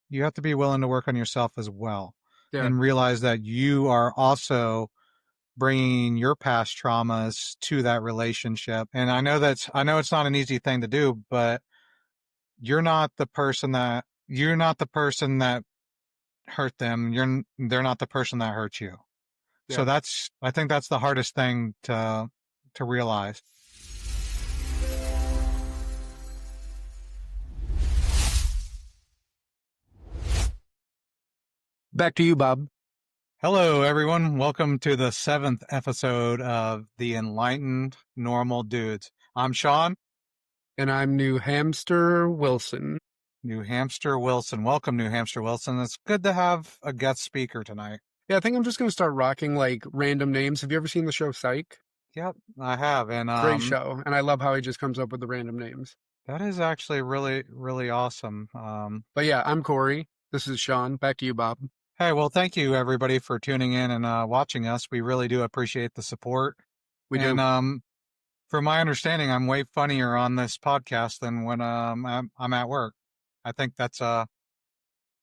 you have to be willing to work on yourself as well, Yeah. and realize that you are also bringing your past traumas to that relationship. And I know it's not an easy thing to do, but you're not the person that hurt them. They're not the person that hurt you. So Yeah. I think that's the hardest thing to realize. Back to you, Bob. Hello, everyone. Welcome to the 7th episode of the Enlightened Normal Dudes. I'm Shaun. And I'm New Hamster Wilson. New Hamster Wilson. Welcome, New Hamster Wilson. It's good to have a guest speaker tonight. Yeah, I think I'm just going to start rocking like random names. Have you ever seen the show Psych? Yep, I have. And Great show. And I love how he just comes up with the random names. that is actually really, really awesome. But yeah, I'm Cory. This is Shaun. Back to you, Bob. Hey, well, thank you, everybody, for tuning in and watching us. We really do appreciate the support. We do. And from my understanding, I'm way funnier on this podcast than when I'm at work. I think that's I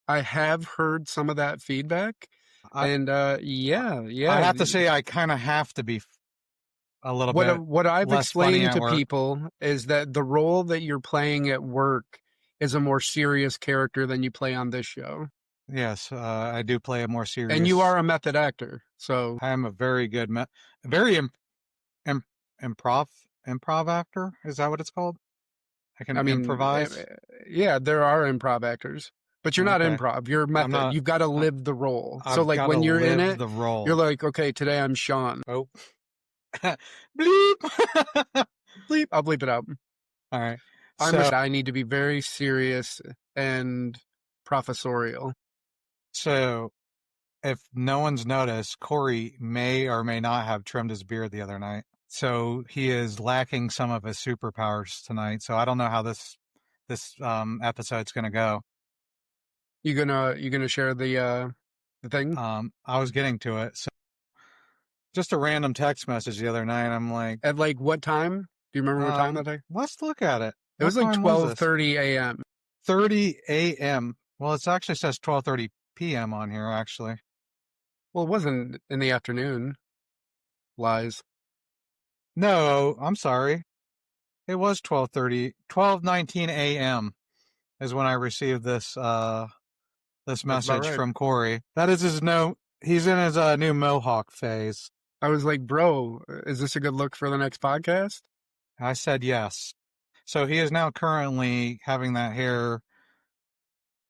have heard some of that feedback. And yeah. I have to say I kind of have to be a little bit. What I've less funny explained at to work. people is that the role that you're playing at work is a more serious character than you play on this show. Yes, I do play a more serious. And you are a method actor, so I am a very good, improv actor. Is that what it's called? I can improvise. Yeah, there are improv actors, but you're not Okay. improv. You're method. You've got to live the role. I've So like gotta when you're in live it, the role. you're like, okay, today I'm Shaun. Oh, bleep. Bleep. I'll bleep it out. All right. I need to be very serious and professorial. So, if no one's noticed, Cory may or may not have trimmed his beard the other night. So he is lacking some of his superpowers tonight. So I don't know how this episode's gonna go. You gonna share the thing? I was getting to it. So just a random text message the other night. I'm like, at like what time? Do you remember what time that day? Let's look at it. It was like 12:30 a.m. 30 a.m. Well, it actually says 12:30 p.m. on here, actually. Well, it wasn't in the afternoon. Lies. No, I'm sorry. It was 12:19 a.m. is when I received this message from Cory. That is his he's in his new mohawk phase. I was like, bro, is this a good look for the next podcast? I said yes. So he is now currently having that hair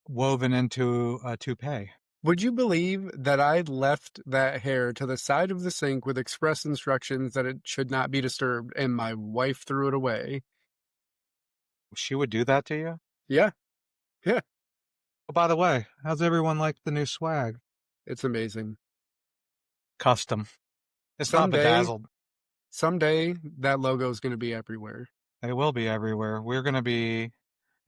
woven into a toupee. Would you believe that I left that hair to the side of the sink with express instructions that it should not be disturbed, and my wife threw it away? She would do that to you? Yeah. Yeah. Oh, by the way, how's everyone like the new swag? It's amazing. Custom. It's not bedazzled. Someday that logo is going to be everywhere. It will be everywhere. We're going to be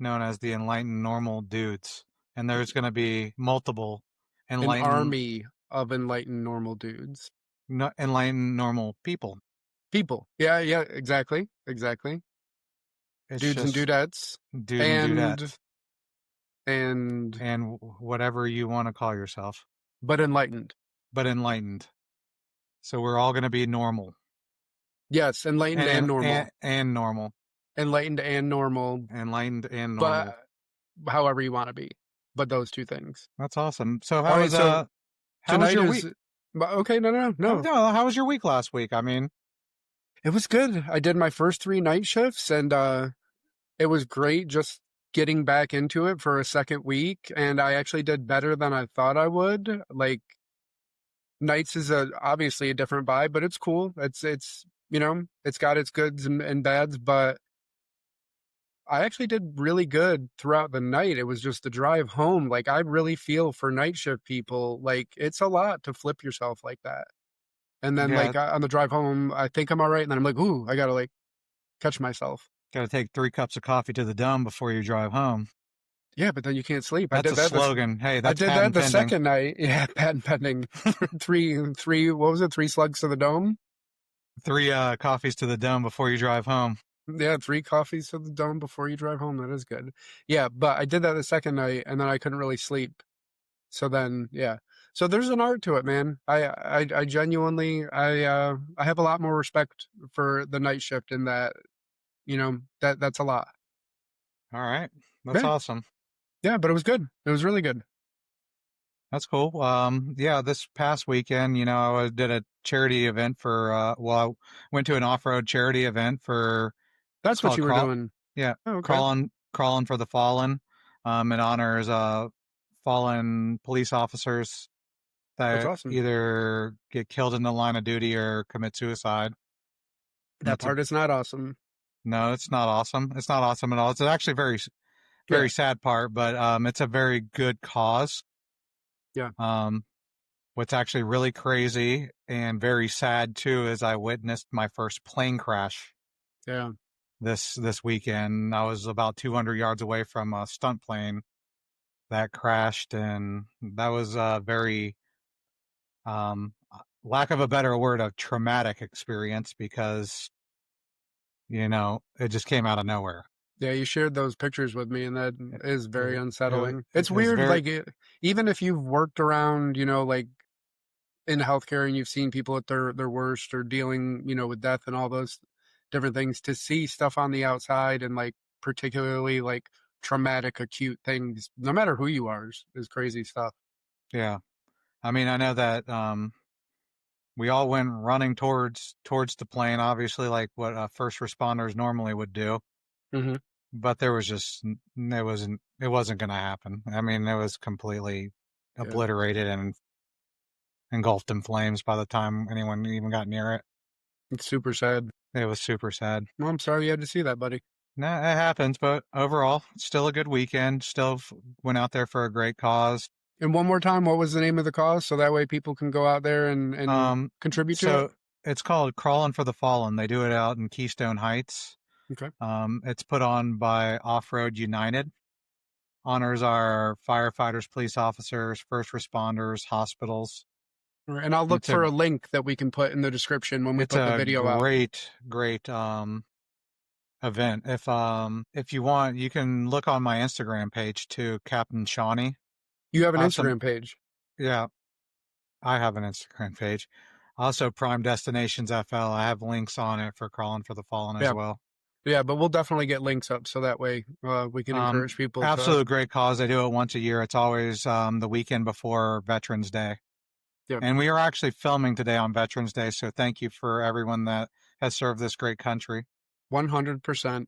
known as the Enlightened Normal Dudes. And there's going to be multiple an army of enlightened normal dudes. Enlightened normal people. Yeah, exactly. It's dudes and dudettes. And whatever you want to call yourself. But enlightened. So we're all going to be normal. Yes, enlightened and normal. And normal. Enlightened and normal. Enlightened and normal. But however you want to be. But those two things. That's awesome. So how was your week? Okay, no. How was your week last week? I mean, it was good. I did my first 3 night shifts, and it was great just getting back into it for a second week. And I actually did better than I thought I would. Like, nights is obviously a different vibe, but it's cool. It's it's got its goods and bads, but I actually did really good throughout the night. It was just the drive home. Like, I really feel for night shift people. Like, it's a lot to flip yourself like that. And then on the drive home, I think I'm all right. And then I'm like, ooh, I got to like catch myself. Got to take 3 cups of coffee to the dome before you drive home. Yeah, but then you can't sleep. That's a slogan. Hey, that's I did that the second night. Yeah, patent pending. 3 what was it? 3 slugs to the dome? 3 coffees to the dome before you drive home. Yeah, 3 coffees to the dome before you drive home. That is good. Yeah, but I did that the second night, and then I couldn't really sleep. So then, yeah. So there's an art to it, man. I genuinely, I have a lot more respect for the night shift in that, that's a lot. All right. That's Yeah, awesome. yeah, but it was good. It was really good. That's cool. Yeah, this past weekend, I did a charity event I went to an off-road charity event it's That's what called you were Crawl, doing. yeah, Oh, okay. Crawling for the Fallen. It honors, fallen police officers That's that awesome. either get killed in the line of duty or commit suicide. And That it's a, part is not awesome. no, it's not awesome. It's not awesome at all. It's actually Yeah, very sad part, but, it's a very good cause. yeah, Um, What's actually really crazy and very sad too is I witnessed my first plane crash yeah, this weekend. I was about 200 yards away from a stunt plane that crashed, and that was a very, lack of a better word, a traumatic experience because it just came out of nowhere. yeah. You shared those pictures with me, and that is very unsettling. It's It was weird, very, like even if you've worked around, like in healthcare and you've seen people at their worst or dealing, with death and all those different things, to see stuff on the outside and like particularly like traumatic acute things, no matter who you are, is crazy stuff. yeah. I mean, I know that we all went running towards the plane, obviously, like what first responders normally would do. Hmm. But there was just it wasn't going to happen. I mean, it was completely Yeah, obliterated and engulfed in flames by the time anyone even got near it. it's super sad. It was super sad. Well, I'm sorry you had to see that, buddy. No, it happens, but overall, still a good weekend. Still went out there for a great cause. And one more time, what was the name of the cause, so that way people can go out there and Um, contribute to it? so it's called Crawling for the Fallen. They do it out in Keystone Heights. Okay. It's put on by Off Road United. Honors our firefighters, police officers, first responders, hospitals. All right, and I'll look It's a for a link that we can put in the description when we it's put the a video out. great event. If you want, you can look on my Instagram page too, Captain Shawnee. You have an Awesome. Instagram page. Yeah, I have an Instagram page. Also, Prime Destinations FL. I have links on it for Crawling for the Fallen as Yeah. well. Yeah, but we'll definitely get links up so that way we can encourage people to. Absolute great cause. They do it once a year. It's always the weekend before Veterans Day. Yeah, And we are actually filming today on Veterans Day, so thank you for everyone that has served this great country. 100%.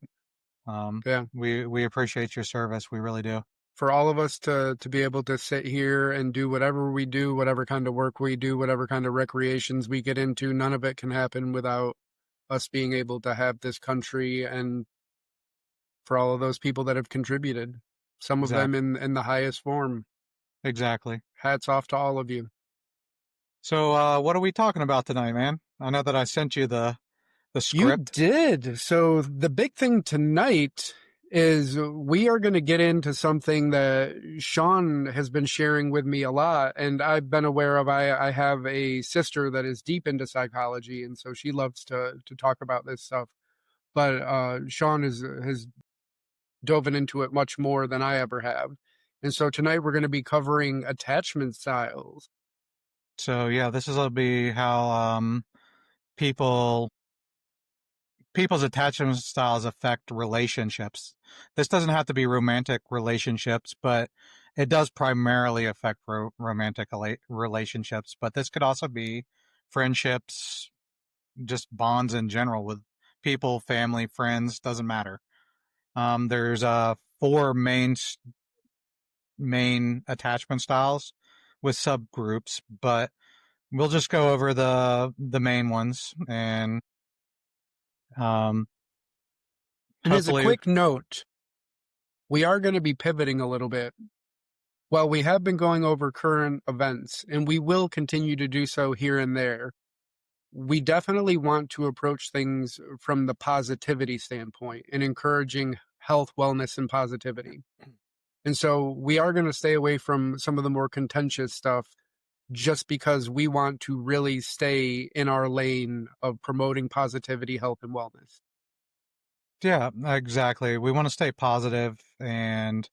Yeah, We appreciate your service. We really do. for all of us to be able to sit here and do whatever we do, whatever kind of work we do, whatever kind of recreations we get into, none of it can happen without us being able to have this country, and for all of those people that have contributed, some of them Exactly. in the highest form. Exactly. Hats off to all of you. So, what are we talking about tonight, man? I know that I sent you the You script. did. So the big thing tonight is we are going to get into something that Shaun has been sharing with me a lot, and I've been aware of. I have a sister that is deep into psychology, and so she loves to talk about this stuff. But Shaun has dove into it much more than I ever have. And so tonight we're going to be covering attachment styles. So, yeah, this is will be how people people's attachment styles affect relationships. This doesn't have to be romantic relationships, but it does primarily affect romantic relationships. But this could also be friendships, just bonds in general with people, family, friends, doesn't matter. There's four main attachment styles with subgroups, but we'll just go over the main ones and um, And as a hopefully, quick note, we are going to be pivoting a little bit. While we have been going over current events, and we will continue to do so here and there, we definitely want to approach things from the positivity standpoint and encouraging health, wellness, and positivity. And so we are going to stay away from some of the more contentious stuff just because we want to really stay in our lane of promoting positivity, health, and wellness. Yeah, exactly. We want to stay positive, and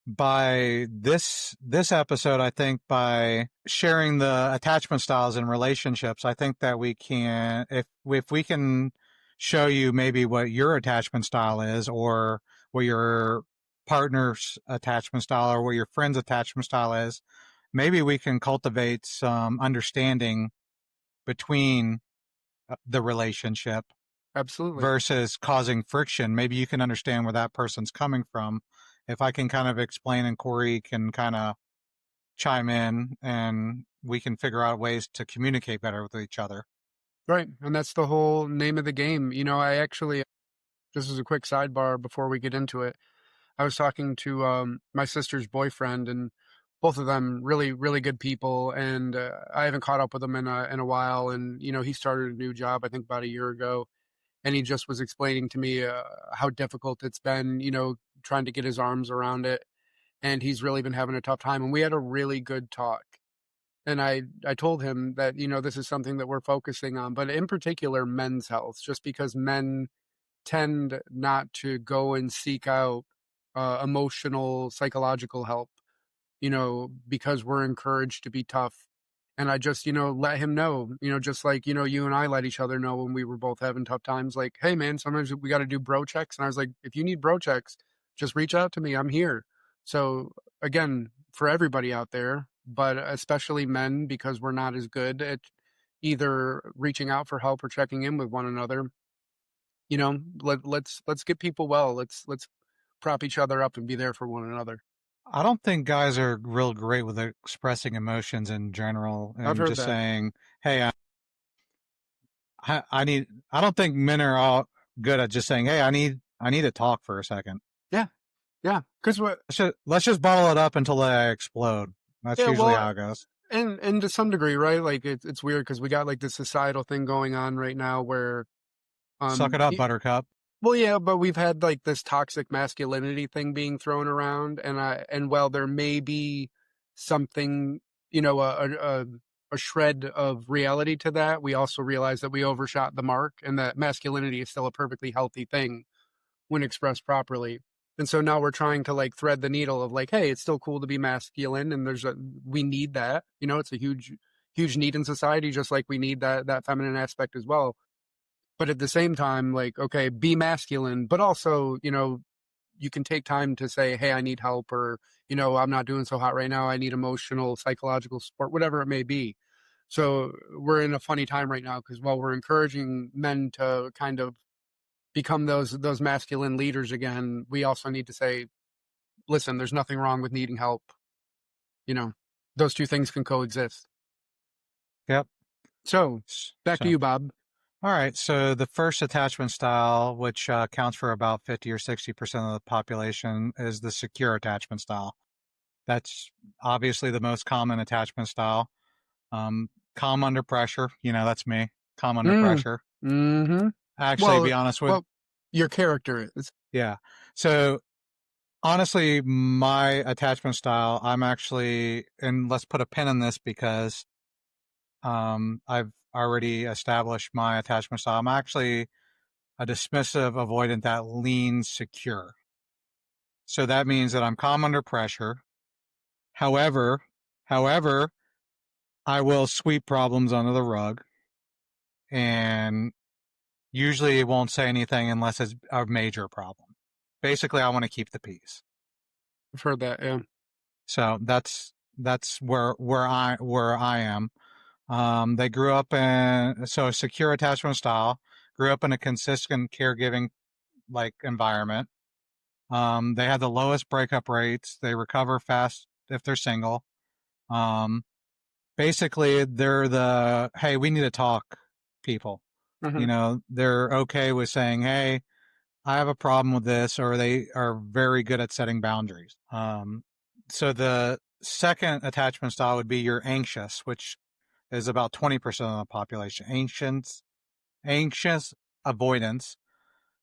by this episode, I think by sharing the attachment styles in relationships, I think that we can, if we can show you maybe what your attachment style is, or what your partner's attachment style, or what your friend's attachment style is, maybe we can cultivate some understanding between the relationship Absolutely. versus causing friction. Maybe you can understand where that person's coming from. If I can kind of explain and Cory can kind of chime in, and we can figure out ways to communicate better with each other. Right. And that's the whole name of the game. I actually, this is a quick sidebar before we get into it. I was talking to my sister's boyfriend, and both of them really, really good people. And I haven't caught up with them in a while. And he started a new job, I think, about a year ago, and he just was explaining to me how difficult it's been, trying to get his arms around it. And he's really been having a tough time. And we had a really good talk. And I told him that this is something that we're focusing on, but in particular men's health, just because men tend not to go and seek out emotional, psychological help, because we're encouraged to be tough. And I just, let him know, just like, you and I let each other know when we were both having tough times, like, hey, man, sometimes we got to do bro checks. And I was like, if you need bro checks, just reach out to me. I'm here. So, again, for everybody out there, but especially men, because we're not as good at either reaching out for help or checking in with one another, let's get people well. Let's prop each other up and be there for one another. I don't think guys are real great with expressing emotions in general I've and heard just that. saying, "Hey, I need." I don't think men are all good at just saying, "Hey, I need to talk for a second." Yeah, yeah. Because what? Let's just bottle it up until I explode. That's Yeah, usually well, how it goes. and to some degree, right? Like it's weird because we got like this societal thing going on right now where Suck um it up, e- Buttercup. well, yeah, but we've had like this toxic masculinity thing being thrown around, and while there may be something, you know, a shred of reality to that, we also realize that we overshot the mark, and that masculinity is still a perfectly healthy thing when expressed properly. And so now we're trying to like thread the needle of like, hey, it's still cool to be masculine, and we need that. It's a huge need in society, just like we need that feminine aspect as well. But at the same time, like, okay, be masculine, but also, you can take time to say, hey, I need help, or, I'm not doing so hot right now. I need emotional, psychological support, whatever it may be. So we're in a funny time right now because while we're encouraging men to kind of become those masculine leaders again, we also need to say, listen, there's nothing wrong with needing help. You know, those two things can coexist. Yep. So back to So, you, Bob. all right. So the first attachment style, which accounts for about 50 or 60% of the population, is the secure attachment style. That's obviously the most common attachment style. Calm under pressure. That's me. Calm under Mm, pressure. hmm Actually, Well, be honest with, well, your character is. yeah. So honestly, my attachment style, I'm actually, and let's put a pin in this because I've already established my attachment style. I'm actually a dismissive avoidant that leans secure. So that means that I'm calm under pressure. However, however, I will sweep problems under the rug, and usually won't say anything unless it's a major problem. Basically, I want to keep the peace. I've heard that. Yeah. So that's where I am. They grew up in so secure attachment style. Grew up in a consistent caregiving like environment. They have the lowest breakup rates. They recover fast if they're single. Um, Basically, they're the hey, we need to talk people. Hmm. They're okay with saying, hey, I have a problem with this, or they are very good at setting boundaries. So the second attachment style would be your anxious, which is about 20% of the population. Anxious avoidance.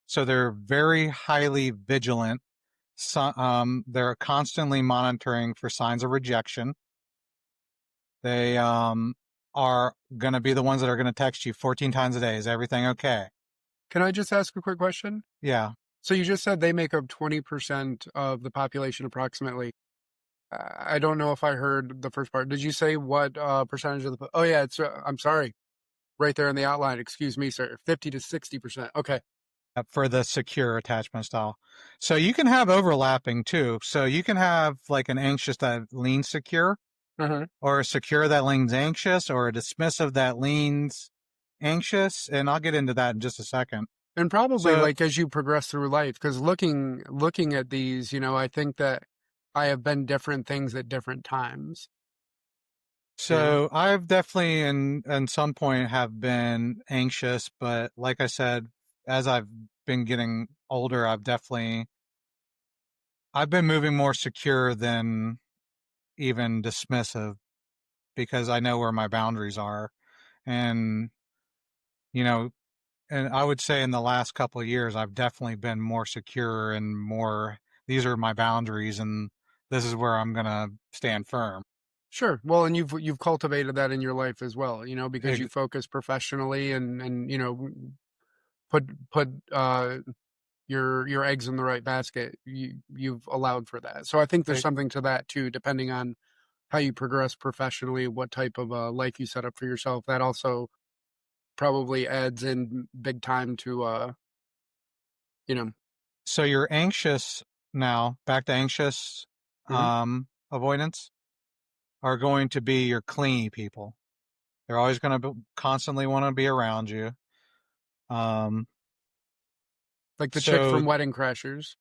So they're very highly vigilant. So, they're constantly monitoring for signs of rejection. They are going to be the ones that are going to text you 14 times a day. Is everything okay? Can I just ask a quick question? Yeah. So you just said they make up 20% of the population approximately. I don't know if I heard the first part. Did you say what percentage of the? Oh yeah, it's. I'm sorry, right there in the outline. Excuse me, sir. 50 to 60%. Okay. For the secure attachment style. So you can have overlapping too. So you can have like an anxious that leans secure, Uh-huh. or a secure that leans anxious, or a dismissive that leans anxious. And I'll get into that in just a second. And probably So, like as you progress through life, because looking at these, I think that I have been different things at different times. You know. so I've definitely in some point have been anxious, but like I said, as I've been getting older, I've been moving more secure than even dismissive because I know where my boundaries are. And, you know, and I would say in the last couple of years, I've definitely been more secure and more, these are my boundaries and this is where I'm going to stand firm. Sure. Well, and you've cultivated that in your life as well, because you Ex- focus professionally and put your eggs in the right basket. You've allowed for that. So I think there's ex- something to that too, depending on how you progress professionally, what type of life you set up for yourself. That also probably adds in big time to you know. So you're anxious now, back to anxious Mhm. avoidance, are going to be your clingy people. They're always going to constantly want to be around you. Um, Like the chick so from Wedding Crashers.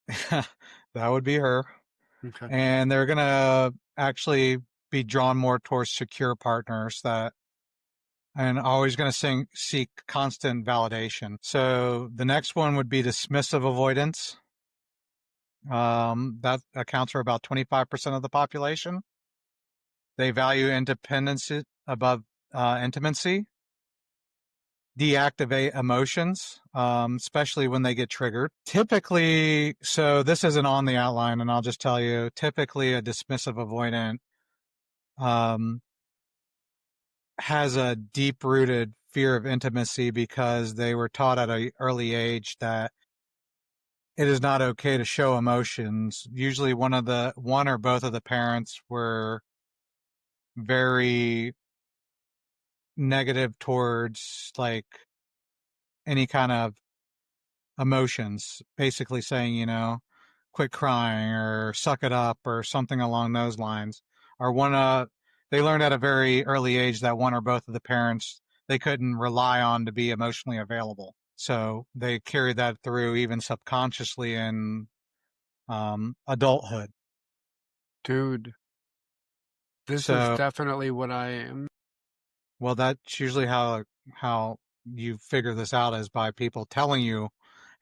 that would be her. Okay. And they're going to actually be drawn more towards secure partners that and always going to seek constant validation. So the next one would be dismissive avoidance. That accounts for about 25% of the population. They value independence above intimacy, deactivate emotions, especially when they get triggered. Typically, so this isn't on the outline, and I'll just tell you, typically a dismissive avoidant um, has a deep rooted fear of intimacy because they were taught at an early age that it is not okay to show emotions. Usually one or both of the parents were very negative towards like any kind of emotions, basically saying, quit crying or suck it up or something along those lines. Or they learned at a very early age that one or both of the parents they couldn't rely on to be emotionally available. So they carried that through even subconsciously in adulthood. Dude, this is So, definitely what I am. well, that's usually how you figure this out is by people telling you,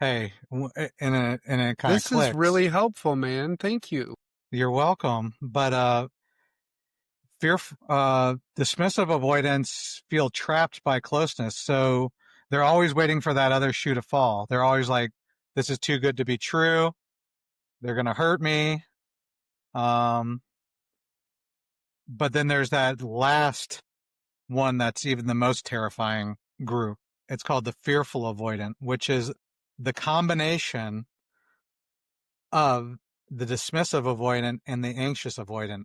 "Hey," and it kind of This is clicks. really helpful, man. Thank you. You're welcome. But dismissive avoidance feel trapped by closeness, so they're always waiting for that other shoe to fall. They're always like, "This is too good to be true. They're gonna hurt me." Um, but then there's that last one that's even the most terrifying group. It's called the fearful avoidant, which is the combination of the dismissive avoidant and the anxious avoidant.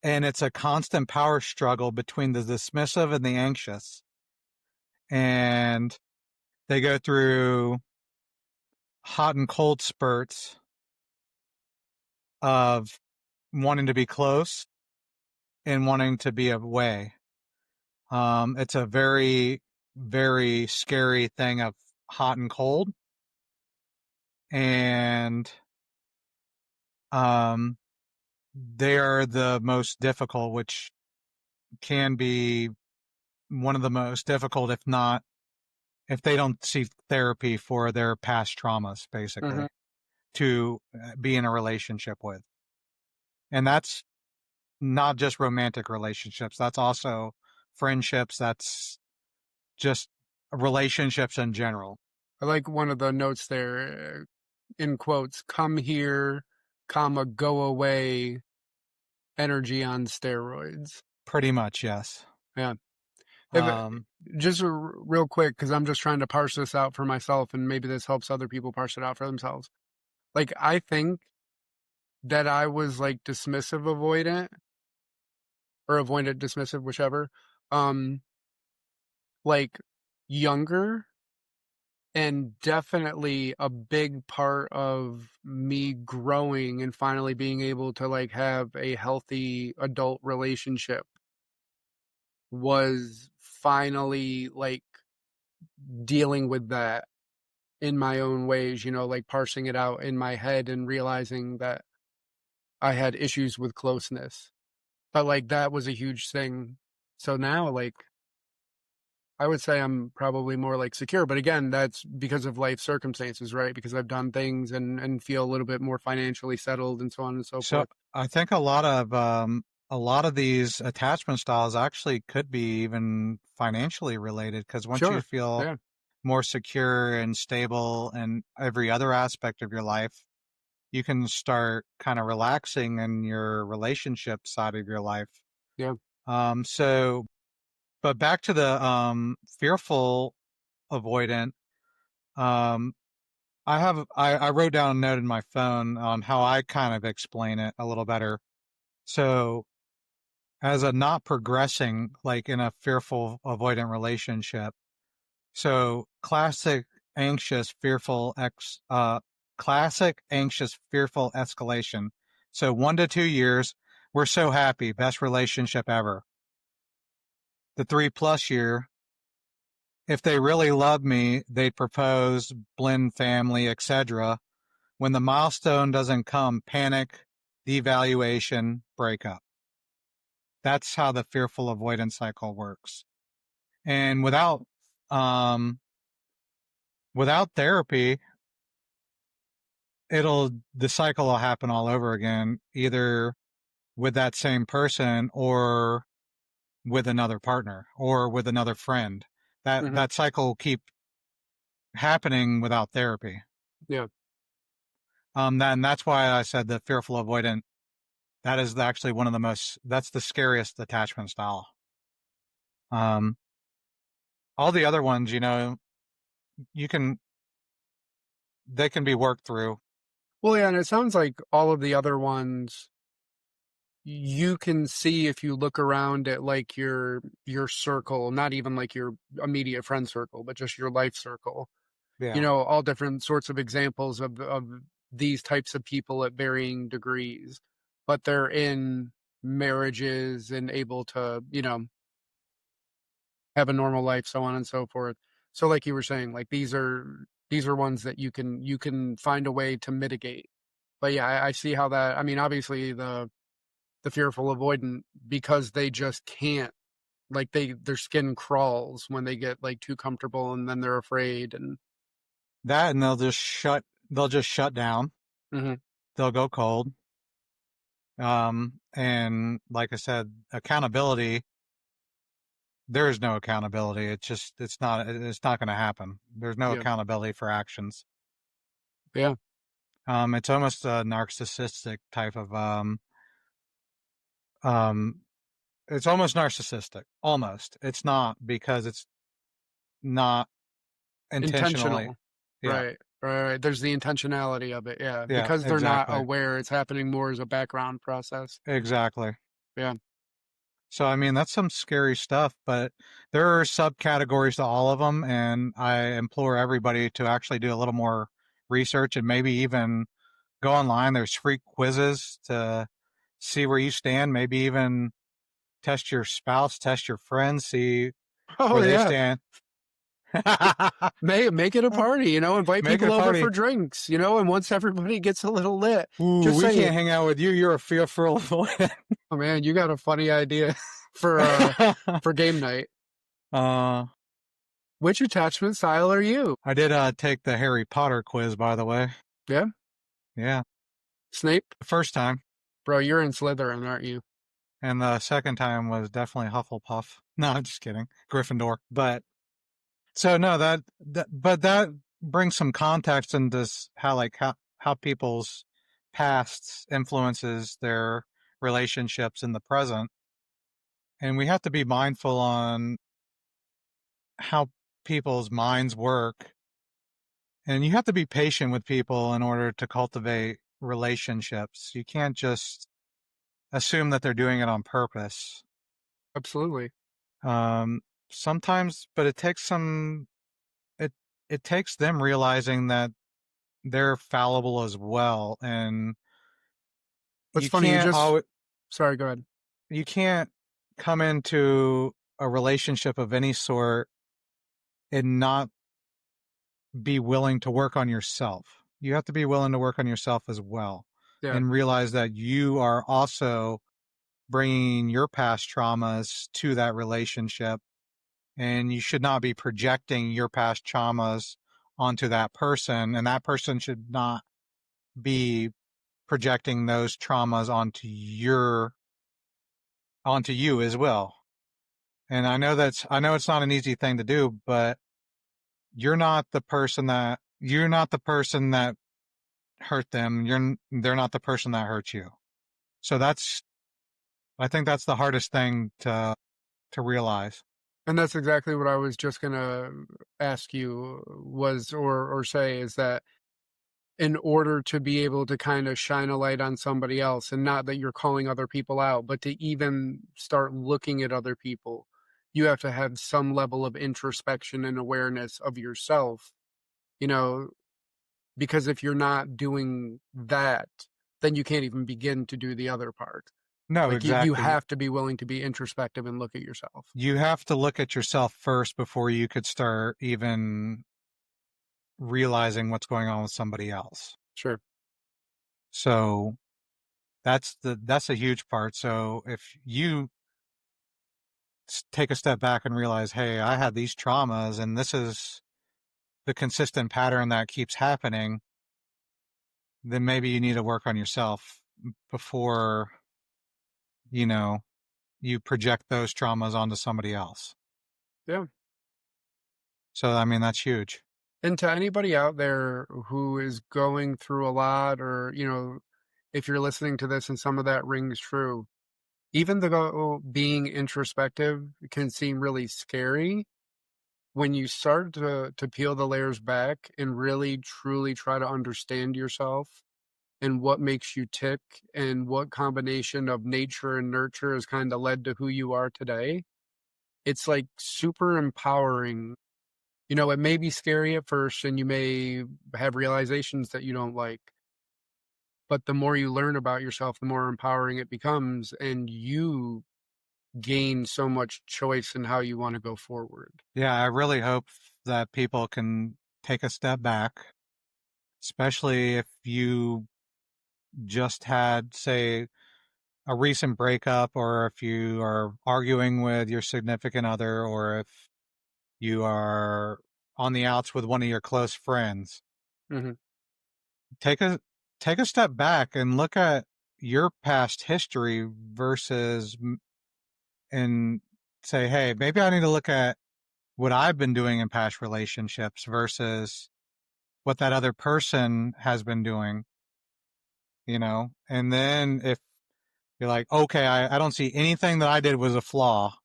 And it's a constant power struggle between the dismissive and the anxious. And they go through hot and cold spurts of wanting to be close and wanting to be away. It's a very, very scary thing of hot and cold. And um, they are the most difficult, which can be one of the most difficult, if they don't see therapy for their past traumas, Hmm. basically, to be in a relationship with. And that's not just romantic relationships, that's also friendships, that's just relationships in general. I like one of the notes there, in quotes, come here, comma, go away, energy on steroids. Pretty much, yes. Yeah. If, Um, just real quick, because I'm just trying to parse this out for myself, and maybe this helps other people parse it out for themselves. Like, I think that I was like dismissive avoidant or avoidant dismissive, whichever. Um, like younger, and definitely a big part of me growing and finally being able to like have a healthy adult relationship was finally like dealing with that in my own ways, like parsing it out in my head and realizing that I had issues with closeness. But like that was a huge thing. So now, like, I would say I'm probably more like secure, but again, that's because of life circumstances, right? Because I've done things and feel a little bit more financially settled and so on and so so forth. I think a lot of these attachment styles actually could be even financially related because once you Sure. feel Yeah. more secure and stable in every other aspect of your life, you can start kind of relaxing in your relationship side of your life. Yeah. So, but back to the fearful avoidant. Um, I wrote down a note in my phone on how I kind of explain it a little better. So, as a not progressing, like in a fearful avoidant relationship. So, anxious, fearful classic anxious, fearful escalation. So 1 to 2 years, we're so happy, best relationship ever. The 3+ year, if they really love me, they'd propose, blend family, etc. When the milestone doesn't come, panic, devaluation, breakup. That's how the fearful avoidance cycle works. And um, without therapy, the cycle will happen all over again, either with that same person or with another partner or with another friend. That Hmm. that cycle will keep happening without therapy. Yeah. And that's why I said the fearful avoidant. That is actually one of the most. That's the scariest attachment style. Um, all the other ones, you can they can be worked through. Well, yeah, and it sounds like all of the other ones you can see if you look around at like your circle, not even like your immediate friend circle, but just your life circle. Yeah, All different sorts of examples of these types of people at varying degrees, but they're in marriages and able to, have a normal life, so on and so forth. So like you were saying, like these are ones that you can find a way to mitigate. But yeah, I see how that, I mean, obviously the fearful avoidant, because they just can't, like their skin crawls when they get like too comfortable and then they're afraid and that and they'll just shut down. mhm, They'll go cold. And like I said, accountability, there is no accountability. It's not going to happen. There's no yeah, accountability for actions. yeah, It's almost a narcissistic type of, um, it's almost narcissistic. Almost. It's not because it's not intentionally. intentional. Yeah. Right, right. There's the intentionality of it. Yeah, Yeah, because they're not exactly. aware. It's happening more as a background process. Exactly. Yeah. So, I mean, that's some scary stuff, but there are subcategories to all of them. And I implore everybody to actually do a little more research and maybe even go online. There's free quizzes to see where you stand, maybe even test your spouse, test your friends, see Oh where they yeah. stand. Make it a party. Invite Make it people a over for party. drinks. And once everybody gets a little lit, Ooh, just we say, can't hang out with you. You're a fearful avoidant. "Oh man, you got a funny idea for for game night. uh, Which attachment style are you?" I did take the Harry Potter quiz, by the way. Yeah, Yeah, Snape. the first time, Bro, you're in Slytherin, aren't you? and the second time was definitely Hufflepuff. No, I'm just kidding, Gryffindor. But so no, but that brings some context into how people's pasts influences their relationships in the present, and we have to be mindful on how people's minds work. And you have to be patient with people in order to cultivate relationships. You can't just assume that they're doing it on purpose. Absolutely. Um, Sometimes, but it, it takes them realizing that they're fallible as well. And What's you funny, can't always, sorry, go ahead. you can't come into a relationship of any sort and not be willing to work on yourself. You have to be willing to work on yourself as well Yeah. and realize that you are also bringing your past traumas to that relationship, and you should not be projecting your past traumas onto that person, and that person should not be projecting those traumas onto you as well. And I know it's not an easy thing to do, but you're not the person that hurt them. They're not the person that hurt you. So I think that's the hardest thing to realize. And that's exactly what I was just gonna ask you was or say is that in order to be able to kind of shine a light on somebody else, and not that you're calling other people out, but to even start looking at other people, you have to have some level of introspection and awareness of yourself, you know, because if you're not doing that, then you can't even begin to do the other part. No, Like you exactly. have to be willing to be introspective and look at yourself. You have to look at yourself first before you could start even realizing what's going on with somebody else. Sure. So that's a huge part. So if you take a step back and realize, hey, I had these traumas and this is the consistent pattern that keeps happening, then maybe you need to work on yourself before, you know, you project those traumas onto somebody else. Yeah. So, I mean, that's huge. And to anybody out there who is going through a lot, or, if you're listening to this and some of that rings true, even though being introspective can seem really scary, when you start to peel the layers back and really truly try to understand yourself and what makes you tick and what combination of nature and nurture has kind of led to who you are today, it's like super empowering. It may be scary at first and you may have realizations that you don't like, but the more you learn about yourself, the more empowering it becomes, and you gain so much choice in how you want to go forward. Yeah, I really hope that people can take a step back, especially if you just had, say, a recent breakup, or if you are arguing with your significant other, or if you are on the outs with one of your close friends. Hmm. Take a take a step back and look at your past history versus and say, hey, maybe I need to look at what I've been doing in past relationships versus what that other person has been doing, And then if you're like, okay, I don't see anything that I did was a flaw,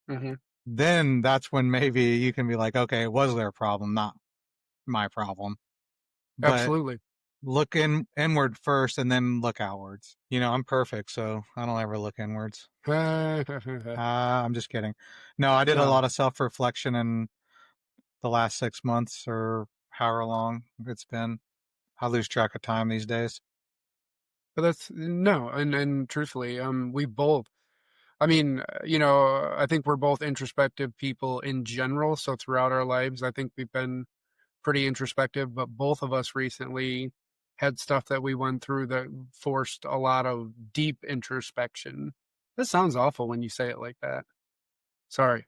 Hmm. then that's when maybe you can be like, okay, it was their problem, not my problem. But Absolutely. look inward first and then look outwards. I'm perfect, so I don't ever look inwards. I'm just kidding. No, I did a No, lot of self reflection in the last 6 months or however long it's been. I lose track of time these days. but that's no, and truthfully, we both. I mean, I think we're both introspective people in general. So throughout our lives, I think we've been pretty introspective, but both of us recently had stuff that we went through that forced a lot of deep introspection. That sounds awful when you say it like that. Sorry.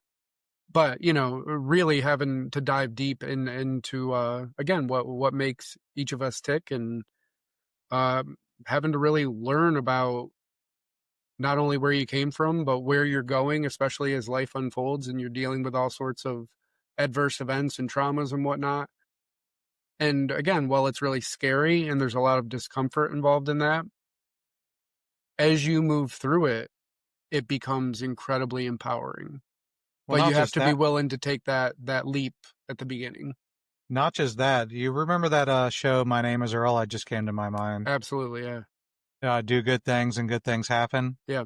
But, really having to dive deep into again what makes each of us tick, and um having to really learn about not only where you came from, but where you're going, especially as life unfolds and you're dealing with all sorts of adverse events and traumas and whatnot. And again, while it's really scary and there's a lot of discomfort involved in that, as you move through it, it becomes incredibly empowering. Well, but not you have just to be that. willing to take that leap at the beginning. Not just that. You remember that show, My Name Is Earl? I just came to my mind. Absolutely, yeah. Do good things and good things happen. Yeah.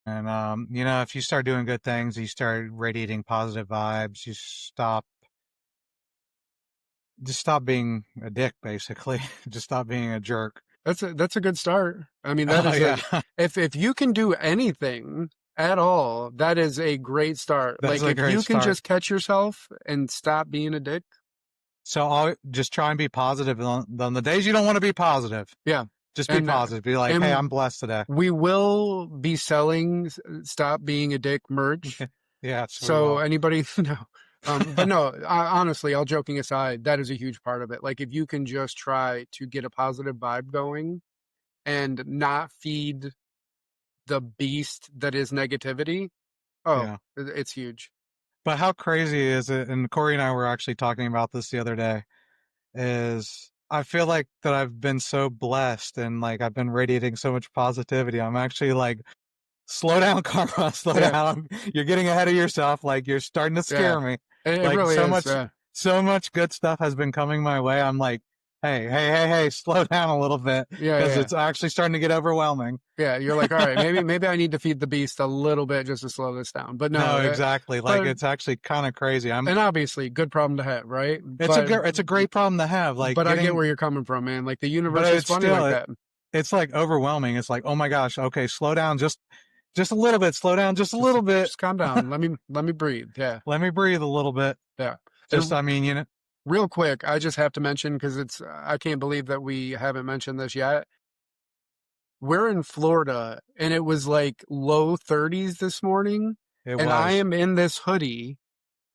And if you start doing good things, you start radiating positive vibes. You just stop being a dick, basically. Just stop being a jerk. That's a good start. I mean, that Oh is yeah, a if you can do anything at all, that is a great start. that's Like a if great you can start. just catch yourself and stop being a dick. So I'll just try and be positive on the days you don't want to be positive. Yeah. Just be And positive. Be like, hey, and I'm blessed today. we will be selling stop being a dick merch. Yes, we So will. anybody no. But no, honestly, all joking aside, that is a huge part of it. Like if you can just try to get a positive vibe going and not feed the beast that is negativity. Oh, Yeah. it's huge. But how crazy is it? And Corey and I were actually talking about this the other day. Is I feel like that I've been so blessed and like I've been radiating so much positivity. I'm actually like, slow down, Karma, slow Yeah, down. You're getting ahead of yourself. Like you're starting to yeah. scare me. It Like really is. so much good stuff has been coming my way. I'm like, hey, slow down a little bit Yeah, because yeah, it's actually starting to get overwhelming. yeah. You're like, all right, maybe I need to feed the beast a little bit just to slow this down. But no, No, exactly. Like but it's actually kind of crazy. and obviously, good problem to have, right? It's a great problem to have. Like But I get getting, where you're coming from, man. Like the but universe is it's funny like still that. it's like overwhelming. It's like, oh my gosh, okay, slow down, just a little bit, slow down, just a little bit. Just calm down. Let me breathe. Yeah, Let me breathe a little bit. yeah. Just, And I mean, real quick, I just have to mention because I can't believe that we haven't mentioned this yet. We're in Florida and it was like low 30s this morning, it and I was. am in this hoodie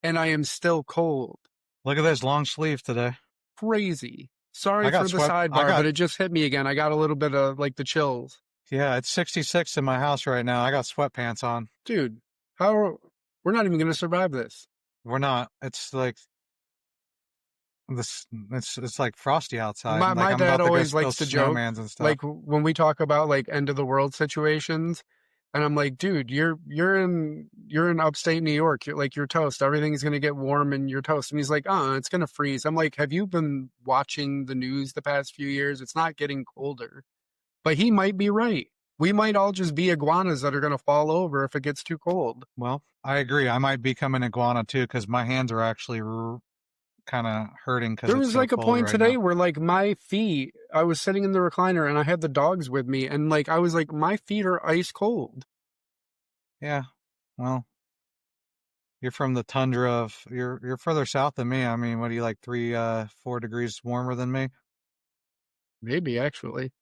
and I am still cold. Look at this long sleeve today. Crazy. Sorry I got for the sweat. I sidebar, but got, it just hit me again. I got a little bit of like the chills. yeah, it's 66 in my house right now. I got sweatpants on. Dude, we're not even going to survive this. We're not. It's like this. It's like frosty outside. My Like I'm dad about to go always spill likes to joke, snowmans and stuff. like when we talk about like end of the world situations, and I'm like, dude, you're in upstate New York. You're toast. Everything's gonna get warm and you're toast. And he's like, it's gonna freeze. I'm like, have you been watching the news the past few years? It's not getting colder. But he might be right. We might all just be iguanas that are gonna fall over if it gets too cold. Well, I agree. I might become an iguana too because my hands are actually kind of hurting because There it's was so like a cold point right today now. where like my feet, I was sitting in the recliner and I had the dogs with me and like I was like, my feet are ice cold. Yeah. Well, you're from the tundra of you're further south than me. I mean, what are you like 3, 4 degrees warmer than me? Maybe actually.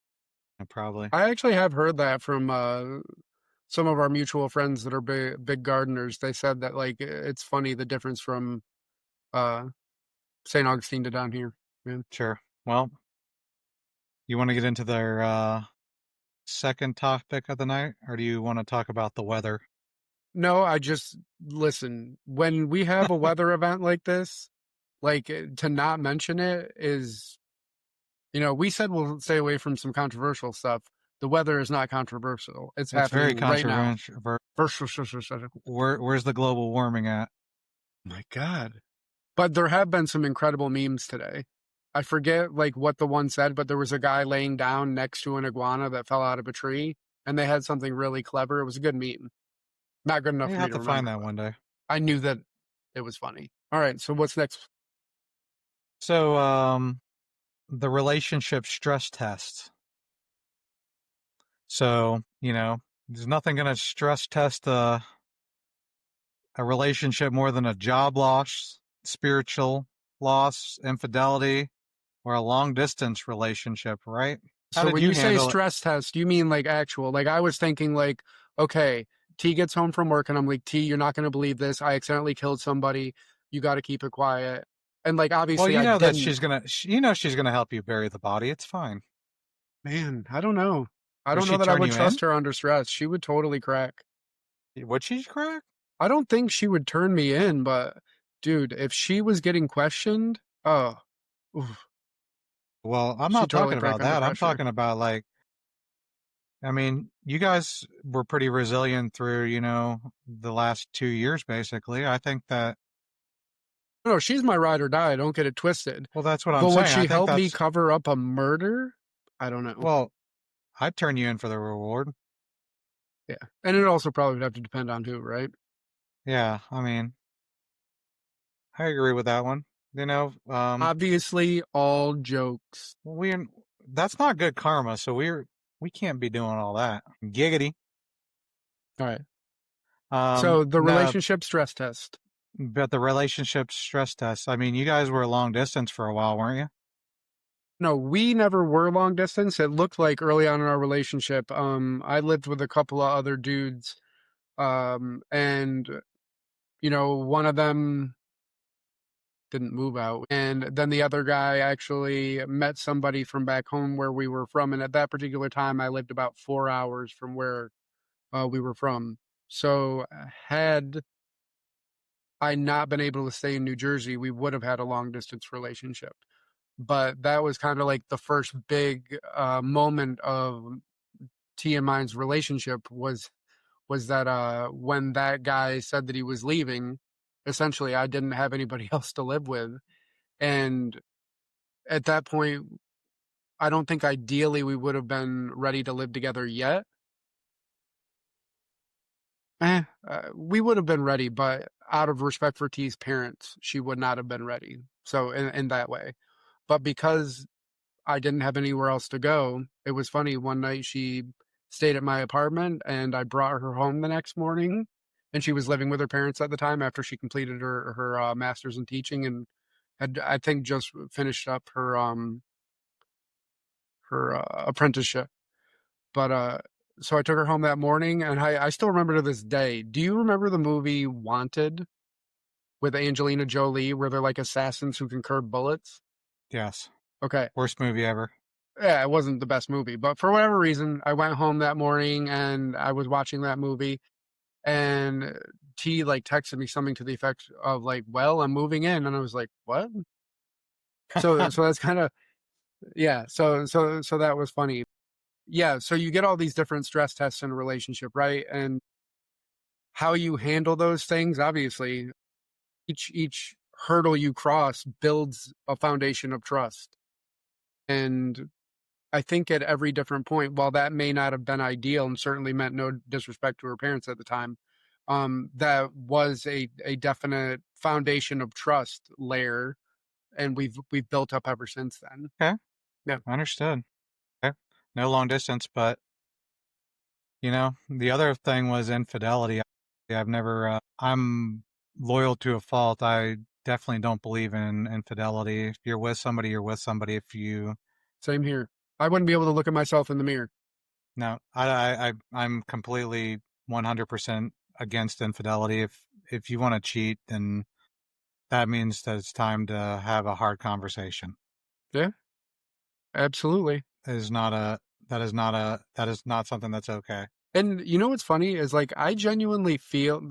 Probably. I actually have heard that from some of our mutual friends that are big gardeners. They said that like it's funny the difference from uh St. Augustine to down here. Man. Sure. Well, you want to get into their second topic of the night, or do you want to talk about the weather? No, I just listen, when we have a weather event like this, like to not mention it is, we said we'll stay away from some controversial stuff. The weather is not controversial. It's It's very happening right now. controversial. Oh Where's the global warming at? my God. But there have been some incredible memes today. I forget like what the one said, but there was a guy laying down next to an iguana that fell out of a tree, and they had something really clever. It was a good meme. Not good enough You for me have to to find remember, that but one day. I knew that it was funny. All right, so what's next? So, the relationship stress test. So, there's nothing going to stress test a relationship more than a job loss, spiritual loss, infidelity, or a long distance relationship, right? How So did when you you say handle it? stress test, you mean like actual? Like I was thinking like, okay, T gets home from work and I'm like, T, you're not going to believe this. I accidentally killed somebody. You got to keep it quiet. And like Well, obviously you I know that didn't. she's gonna help you bury the body. It's fine. Man, I don't know. I Would don't know she that I turn would you in? trust her under stress. She would totally crack. Would she crack? I don't think she would turn me in, but dude, if she was getting questioned, oh, oof, Well, I'm she not totally talking crack about under that. I'm pressure. talking about like I mean, you guys were pretty resilient through, the last 2 years, basically. I think that, No, she's my ride or die. Don't get it twisted. well, that's what I'm But would saying. I she think help me that's, cover up a murder? I don't know. well, I'd turn you in for the reward. Yeah. And it also probably would have to depend on who, right? Yeah, I mean, I agree with that one. Obviously, all jokes. We that's not good karma, so we can't be doing all that. Giggity. All right. So the No, relationship stress test. but the relationship stress test. I mean, you guys were long distance for a while, weren't you? No, we never were long distance. It looked like early on in our relationship. I lived with a couple of other dudes. And one of them didn't move out. And then the other guy actually met somebody from back home where we were from. And at that particular time, I lived about 4 hours from where we were from. So, had I not been able to stay in New Jersey, we would have had a long distance relationship. But that was kind of like the first big moment of T and mine's relationship was that when that guy said that he was leaving, essentially I didn't have anybody else to live with. And at that point, I don't think ideally we would have been ready to live together yet. We would have been ready, but out of respect for T's parents, she would not have been ready. So in that way, but because I didn't have anywhere else to go, it was funny. One night she stayed at my apartment, and I brought her home the next morning, and she was living with her parents at the time after she completed her master's in teaching and had, I think, just finished up her apprenticeship. But so I took her home that morning, and I still remember to this day. Do you remember the movie Wanted with Angelina Jolie, where they're like assassins who can curb bullets? Yes. Okay. Worst movie ever. Yeah, it wasn't the best movie, but for whatever reason, I went home that morning and I was watching that movie, and T like texted me something to the effect of like, "Well, I'm moving in," and I was like, "What?" So that's kind of yeah. So that was funny. Yeah. So you get all these different stress tests in a relationship, right? And how you handle those things, obviously, each hurdle you cross builds a foundation of trust. And I think at every different point, while that may not have been ideal and certainly meant no disrespect to her parents at the time, that was a definite foundation of trust layer, and we've built up ever since then. Okay, Yeah, understood. Okay. No long distance, but the other thing was infidelity. I've never. I'm loyal to a fault. I definitely don't believe in infidelity. If you're with somebody, you're with somebody. If you same here. I wouldn't be able to look at myself in the mirror. No, I'm completely 100% against infidelity. If you want to cheat, then that means that it's time to have a hard conversation. Yeah, absolutely. That is not a that is not something that's okay. And you know what's funny is like I genuinely feel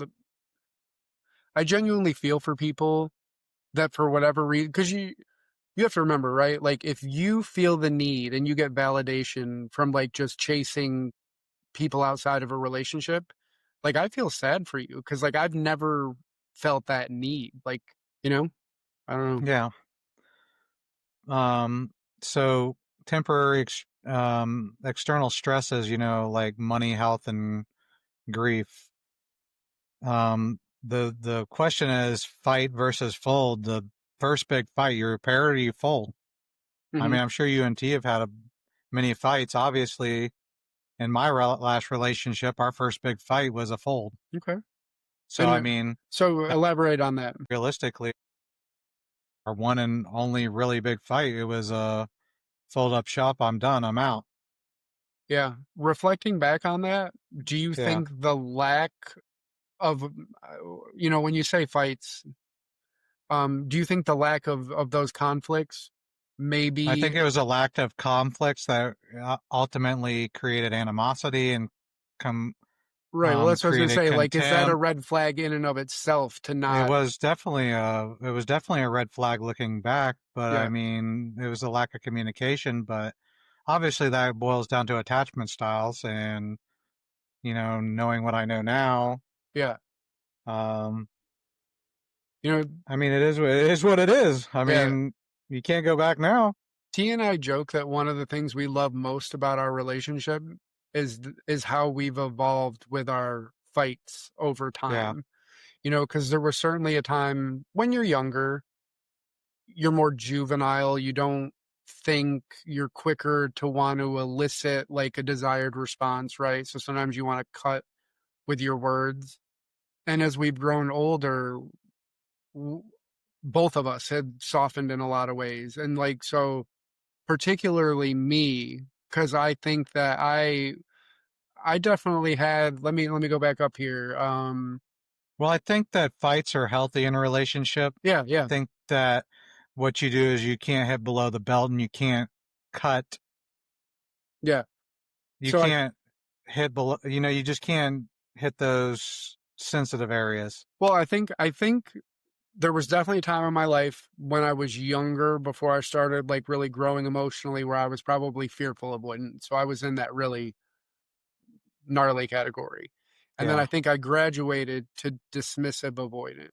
for people that for whatever reason, because you have to remember, right? Like if you feel the need and you get validation from like just chasing people outside of a relationship, like I feel sad for you because like I've never felt that need. Like, you know, I don't know. Yeah. So temporary external stresses, like money, health, and grief. The question is fight versus fold. The first big fight, you repair or you fold? I Hmm. mean, I'm sure you and T have had many fights. Obviously, in my last relationship, our first big fight was a fold. Okay. So, And I mean, so elaborate on that. realistically, our one and only really big fight, it was a fold up shop. I'm done. I'm out. Yeah. Reflecting back on that, do you Yeah. think the lack of, when you say fights, do you think the lack of those conflicts I think maybe it was a lack of conflicts that ultimately created animosity and come right? Well, that's what I was gonna created say. Like, is that a contempt. red flag in and of itself to It not? was definitely a red flag looking back, but I Yeah. mean, it was a lack of communication. But obviously that boils down to attachment styles and, knowing what I know now. Yeah. Um, You know, I mean, it is what it is. I yeah. mean, you can't go back now. T and I joke that one of the things we love most about our relationship is how we've evolved with our fights over Yeah. time. Because there was certainly a time when you're younger, you're more juvenile, you don't think, you're quicker to want to elicit like a desired response, right? So sometimes you want to cut with your words. And as we've grown older, w- both of us had softened in a lot of ways. And like, so particularly me, because I think that I definitely had, let me go back up here. Well, I think that fights are healthy in a relationship. Yeah, I yeah, think that what you do is you can't hit below the belt and you can't cut. yeah. You So I can't hit below, you just can't hit those sensitive areas. well, I think there was definitely a time in my life when I was younger before I started like really growing emotionally where I was probably fearful avoidant. So I was in that really gnarly category. And then I Yeah. think I graduated to dismissive avoidant.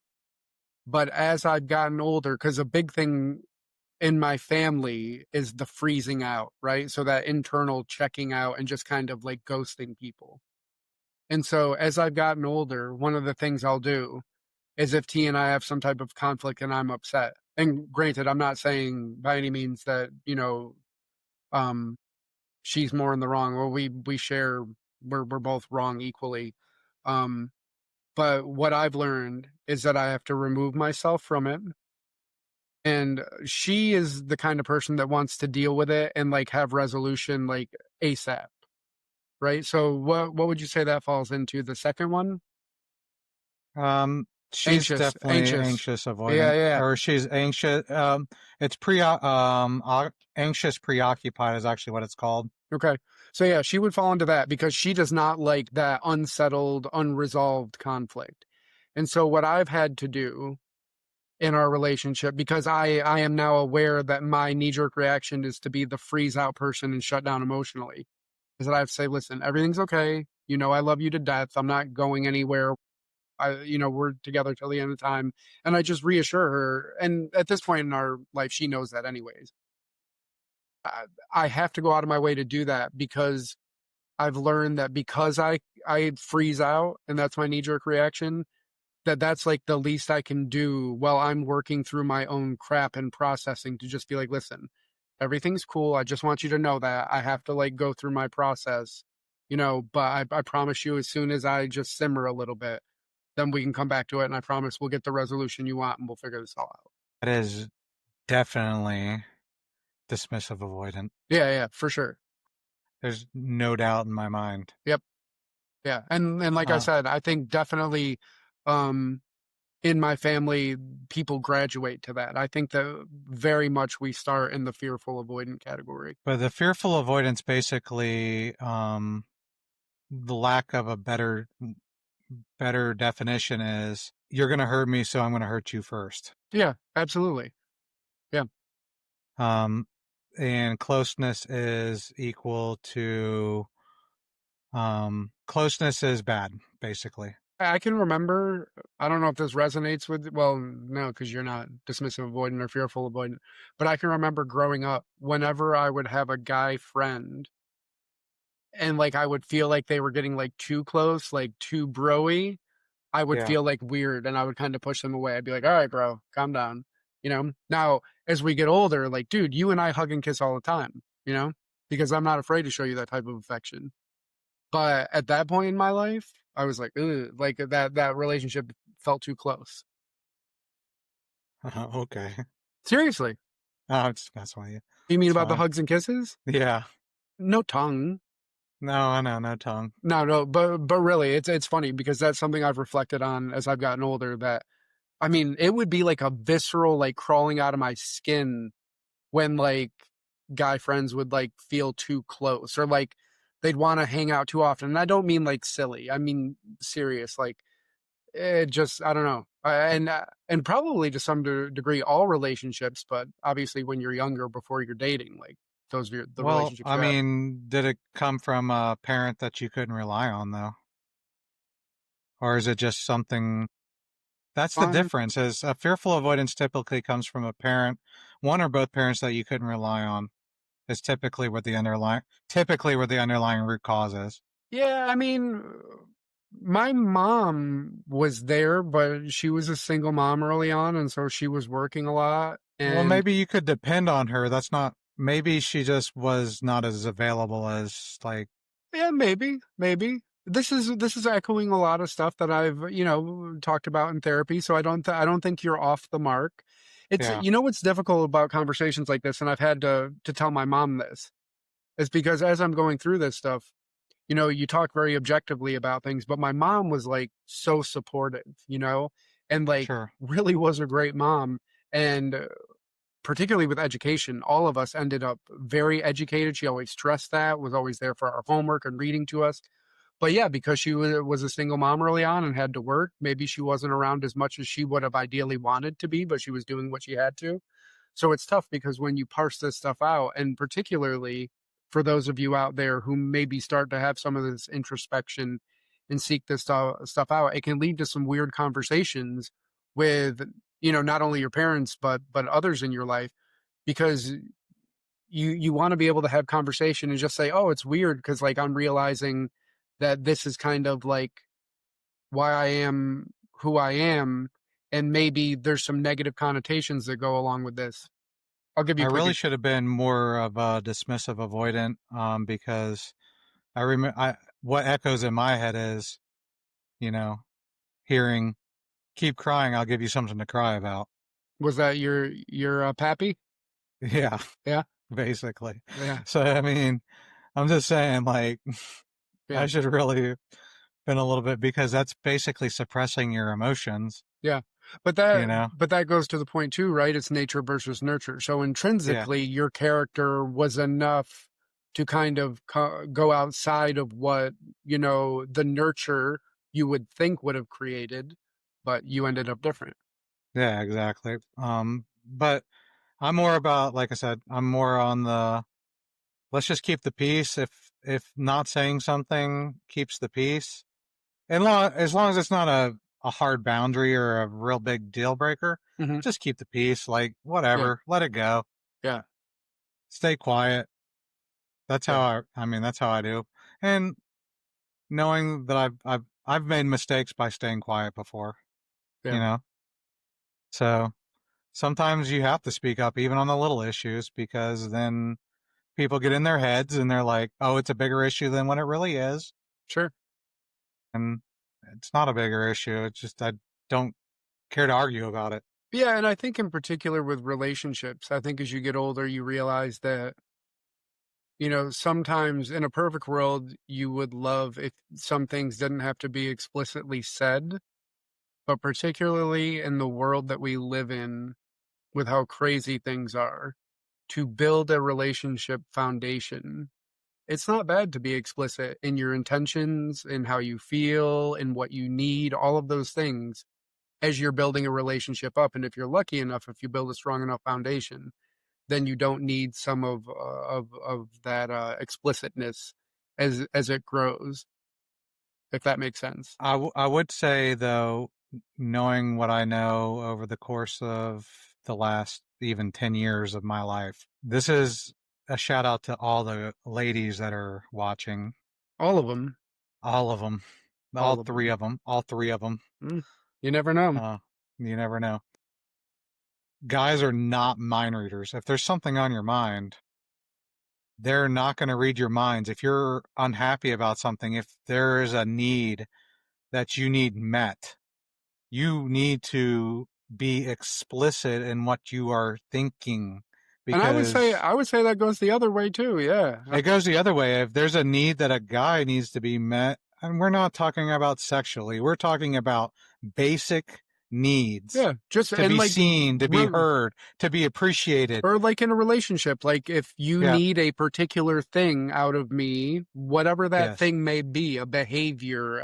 But as I've gotten older, because a big thing in my family is the freezing out, right? So that internal checking out and just kind of like ghosting people. And so as I've gotten older, one of the things I'll do is if T and I have some type of conflict and I'm upset. And granted, I'm not saying by any means that, um, she's more in the wrong, or we share, we're both wrong equally. Um, but what I've learned is that I have to remove myself from it. And she is the kind of person that wants to deal with it and like have resolution like ASAP, right? So what would you say that falls into? The second one? Um, she's Anxious, definitely anxious. anxious Yeah, avoidant, yeah. or she's anxious. It's anxious preoccupied is actually what it's called. Okay. So yeah, she would fall into that because she does not like that unsettled, unresolved conflict. And so what I've had to do in our relationship, because I am now aware that my knee-jerk reaction is to be the freeze out person and shut down emotionally, is that I have to say, listen, everything's okay. I love you to death. I'm not going anywhere. We're together till the end of time. And I just reassure her. And at this point in our life, she knows that anyways. I have to go out of my way to do that because I've learned that because I freeze out and that's my knee jerk reaction, that's like the least I can do while I'm working through my own crap and processing to just be like, listen, everything's cool. I just want you to know that I have to like go through my process, but I promise you as soon as I just simmer a little bit, then we can come back to it. And I promise we'll get the resolution you want and we'll figure this all out. That is definitely dismissive avoidant. Yeah, yeah, for sure. There's no doubt in my mind. Yep. Yeah. And like I Uh, said, I think definitely um in my family, people graduate to that. I think that very much we start in the fearful avoidant category. but the fearful avoidance basically, the lack of a better definition is you're going to hurt me, so I'm going to hurt you first. Yeah, absolutely. Yeah. Um, and closeness is equal to closeness is bad, basically. I can remember, I don't know if this resonates with, well, no, because you're not dismissive avoidant or fearful avoidant, but I can remember growing up, whenever I would have a guy friend and like I would feel like they were getting like too close, like too broy, I would Yeah. feel like weird and I would kind of push them away. I'd be like, all right, bro, calm down. Now as we get older, like, dude, you and I hug and kiss all the time, because I'm not afraid to show you that type of affection. But at that point in my life, I was like, ugh, like that relationship felt too close. Okay. Seriously. That's why. You mean It's about the fine. hugs and kisses? Yeah. No tongue. No, I know, no tongue. No, no, but really, it's funny because that's something I've reflected on as I've gotten older. That I mean, it would be like a visceral, like crawling out of my skin when like guy friends would like feel too close or like they'd want to hang out too often. And I don't mean like silly. I mean serious. Like it just I don't know. And probably to some degree all relationships, but obviously when you're younger before you're dating, like the Well, relationships I you had. mean, did it come from a parent that you couldn't rely on, though? Or is it just something that's the Um, difference is a fearful avoidance typically comes from a parent, one or both parents that you couldn't rely on is typically where the underlying root cause is. yeah, I mean, my mom was there, but she was a single mom early on, and so she was working a lot. Well, And maybe you could depend on her. That's not, maybe she just was not as available as, like, yeah, maybe this is echoing a lot of stuff that I've talked about in therapy. So I don't think you're off the mark. It's yeah, what's difficult about conversations like this, and I've had to tell my mom this is because as I'm going through this stuff, you talk very objectively about things, but my mom was like so supportive, and like sure. really was a great mom. And particularly with education, all of us ended up very educated. She always stressed that, was always there for our homework and reading to us. But yeah, because she was a single mom early on and had to work, maybe she wasn't around as much as she would have ideally wanted to be, but she was doing what she had to. So it's tough because when you parse this stuff out, and particularly for those of you out there who maybe start to have some of this introspection and seek this stuff out, it can lead to some weird conversations with, not only your parents, but others in your life, because you want to be able to have conversation and just say, oh, it's weird because like I'm realizing that this is kind of like why I am who I am. And maybe there's some negative connotations that go along with this. I'll give you I a quick. really should have been more of a dismissive avoidant, because I remember what echoes in my head is, you know, hearing, keep crying, I'll give you something to cry about. Was that your pappy? Yeah, Yeah, basically. yeah, So, I mean, I'm just saying, like, I yeah, should really been a little bit because that's basically suppressing your emotions, yeah. But you that know? but that goes to the point too, right? It's nature versus nurture. So Yeah. intrinsically, your character was enough to kind of go outside of what the nurture you would think would have created, but you ended up different. Yeah, exactly. But I'm more about, like I said, I'm more on the let's just keep the peace. If not saying something keeps the peace, and as long as it's not a hard boundary or a real big deal breaker, Hmm. just keep the peace. Like Yeah, whatever, let it go. yeah, Stay quiet. That's how yeah, I mean, that's how I do. And knowing that I've made mistakes by staying quiet before, you yeah. know. So sometimes you have to speak up even on the little issues because then people get in their heads and they're like, "Oh, it's a bigger issue than what it really is." Sure. And it's not a bigger issue. It's just I don't care to argue about it. Yeah, and I think in particular with relationships, I think as you get older, you realize that sometimes in a perfect world, you would love if some things didn't have to be explicitly said, but particularly in the world that we live in with how crazy things are, to build a relationship foundation, it's not bad to be explicit in your intentions, in how you feel, in what you need, all of those things as you're building a relationship up. And if you're lucky enough, if you build a strong enough foundation, then you don't need some of that explicitness as it grows, if that makes sense. I would say though, knowing what I know over the course of the last even 10 years of my life, this is a shout out to all the ladies that are watching, All of them, all of them, all of them. all three of them. Mm, you never know. Uh, you never know. Guys are not mind readers. If there's something on your mind, they're not going to read your minds. If you're unhappy about something, if there is a need that you need met, you need to be explicit in what you are thinking And because I would say that goes the other way too. Yeah, it goes the other way. If there's a need that a guy needs to be met, and we're not talking about sexually, we're talking about basic needs yeah. Just to and be like seen, to be heard, to be appreciated. or like in a relationship, like if you Yeah. need a particular thing out of me, whatever that Yes. thing may be, a behavior,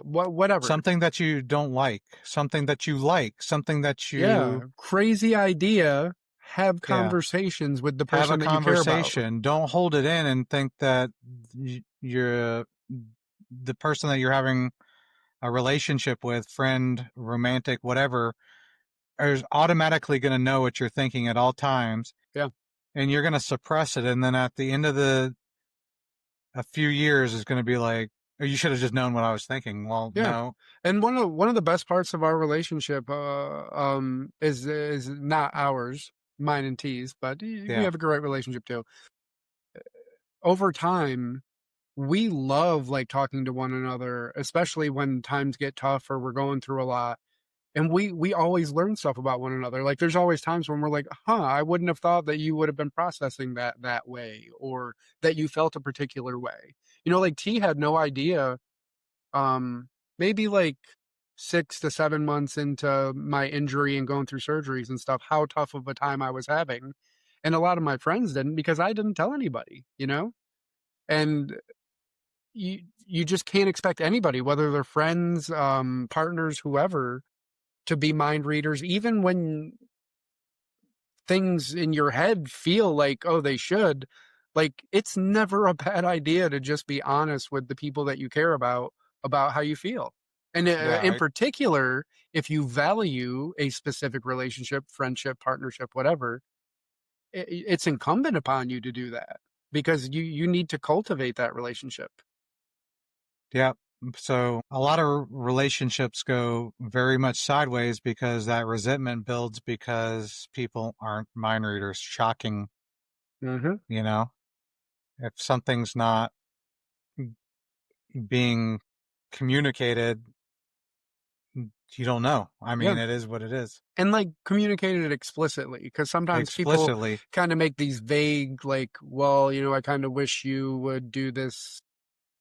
whatever. Something that you don't like, something that you like, something that Yeah, you, crazy idea. have Yeah. conversations with the Have a person that you care about. conversation. Don't hold it in and think that you're the person that you're having a relationship with, friend, romantic, whatever, is automatically going to know what you're thinking at all times, Yeah. and you're going to suppress it. And then at the end of a few years is going to be like, oh, you should have just known what I was thinking. Well, Yeah. no. And one of the best parts of our relationship is not ours, mine and T's, but we Yeah. have a great relationship too. Over time, we love like talking to one another, especially when times get tough or we're going through a lot. And we always learn stuff about one another. Like there's always times when we're like, "Huh, I wouldn't have thought that you would have been processing that way or that you felt a particular way." Like T had no idea maybe like 6 to 7 months into my injury and going through surgeries and stuff, how tough of a time I was having. And a lot of my friends didn't because I didn't tell anybody. And you just can't expect anybody, whether they're friends, partners, whoever, to be mind readers, even when things in your head feel like, oh, they should. Like, it's never a bad idea to just be honest with the people that you care about how you feel. And Yeah. in particular, if you value a specific relationship, friendship, partnership, whatever, it's incumbent upon you to do that because you need to cultivate that relationship. Yeah. So a lot of relationships go very much sideways because that resentment builds because people aren't mind readers. Shocking, Hmm. you know? If something's not being communicated, you don't know. I Yeah. mean, it is what it is. And like communicated it explicitly because sometimes people Explicitly. kind of make these vague, like, well, I kind of wish you would do this,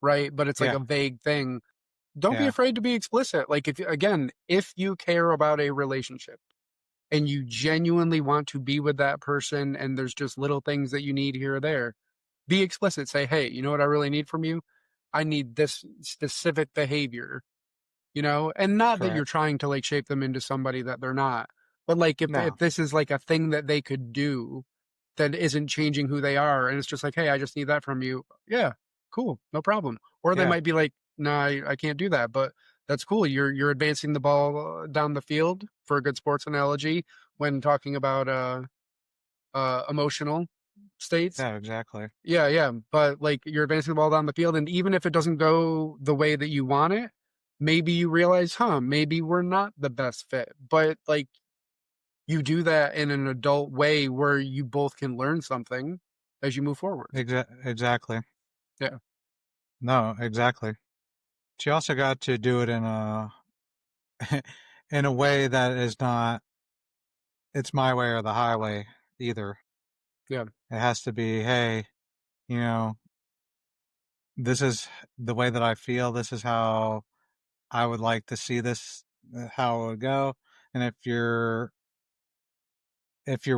right? But it's like Yeah. a vague thing. Don't be Yeah. afraid to be explicit. Like, if you care about a relationship and you genuinely want to be with that person and there's just little things that you need here or there, be explicit. Say, hey, you know what I really need from you? I need this specific behavior. And not that you're Correct. trying to like shape them into somebody that they're not, but like if No. this is like a thing that they could do that isn't changing who they are, and it's just like, hey, I just need that from you. Yeah, cool, no problem. Or they Yeah. might be like, no, I can't do that, but that's cool. You're advancing the ball down the field for a good sports analogy when talking about emotional states. Yeah, exactly. Yeah, yeah. But like you're advancing the ball down the field, and even if it doesn't go the way that you want it, maybe you realize, maybe we're not the best fit. But like you do that in an adult way where you both can learn something as you move forward. Exactly. Yeah, No, exactly. She also got to do it in a in a way that is not it's my way or the highway either. yeah, It has to be, hey, you know, this is the way that I feel. This is how I would like to see this, how it would go. And if you're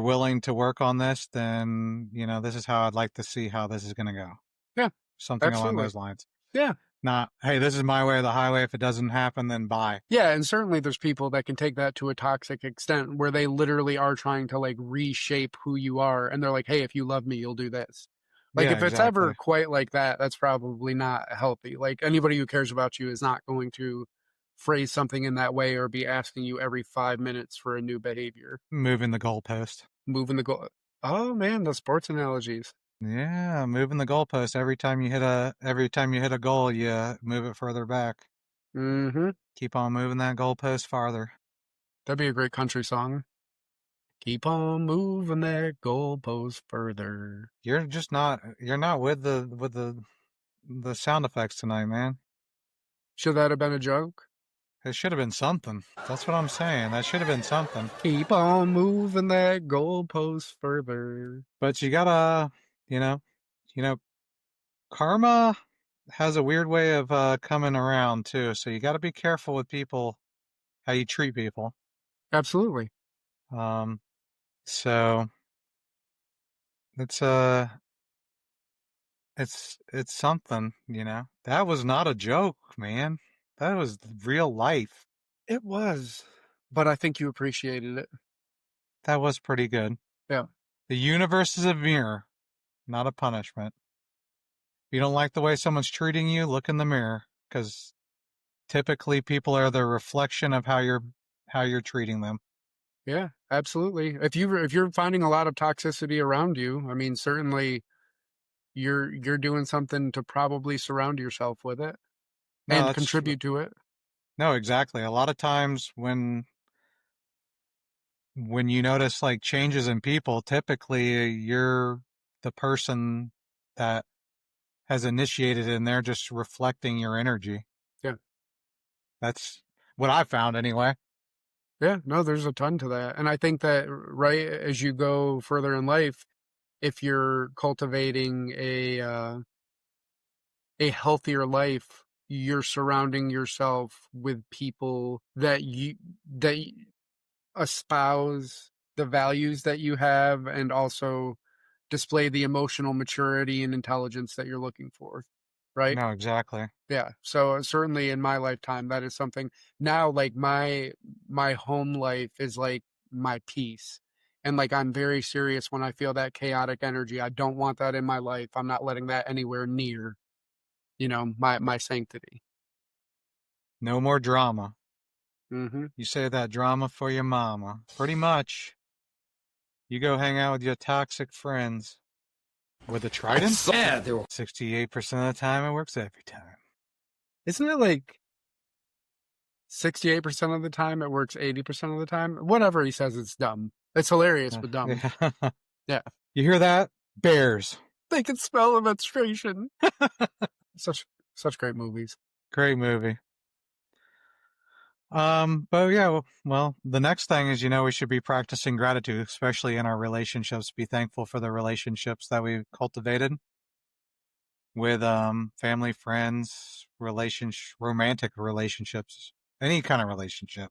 willing to work on this, then this is how I'd like to see how this is going to go. yeah, Something along absolutely. those lines. Yeah. Not, hey, this is my way or the highway. If it doesn't happen, then bye. Yeah, and certainly there's people that can take that to a toxic extent where they literally are trying to like reshape who you are and they're like, "Hey, if you love me, you'll do this." Like Yeah, if it's ever exactly. quite like that, that's probably not healthy. Like anybody who cares about you is not going to phrase something in that way or be asking you every 5 minutes for a new behavior. Moving the goalpost. Moving the goal. Oh man, the sports analogies. Yeah, moving the goalpost. Every time you hit a goal, you move it further back. Mhm. Keep on moving that goalpost farther. That'd be a great country song. Keep on moving that goalpost further. You're not with the sound effects tonight, man. Should that have been a joke? It should have been something. That's what I'm saying. That should have been something. Keep on moving that goalpost further. But you gotta, you know, you know, karma has a weird way of coming around too. So you gotta be careful with people, how you treat people. Absolutely. Um, so it's uh it's something. That was not a joke, man. That was real life. It was, but I think you appreciated it. That was pretty good. Yeah. The universe is a mirror, not a punishment. If you don't like the way someone's treating you, look in the mirror, because typically people are the reflection of how you're treating them. Yeah, absolutely. If you're finding a lot of toxicity around you, I mean, certainly you're doing something to probably surround yourself with it No, and that's contribute to it. no, exactly. A lot of times when you notice like changes in people, typically you're the person that has initiated it and they're just reflecting your energy. Yeah. That's what I found anyway. Yeah, no, there's a ton to that. And I think that right as you go further in life, if you're cultivating a healthier life, you're surrounding yourself with people that espouse the values that you have and also display the emotional maturity and intelligence that you're looking for, right? No, exactly. Yeah. So certainly in my lifetime, that is something now, like my home life is like my peace. And like I'm very serious when I feel that chaotic energy. I don't want that in my life. I'm not letting that anywhere near, my sanctity. No more drama. Mm-hmm. You say that drama for your mama. Pretty much. You go hang out with your toxic friends with a trident. Yeah, they were 68% of the time, it works every time. Isn't it like 68% of the time it works 80% of the time? Whatever he says, it's dumb. It's hilarious, but dumb. Yeah. Yeah. You hear that? Bears. They can smell a menstruation. Such great movies. Great movie. But yeah, well, the next thing is, we should be practicing gratitude, especially in our relationships. Be thankful for the relationships that we've cultivated with family, friends, romantic relationships, any kind of relationship.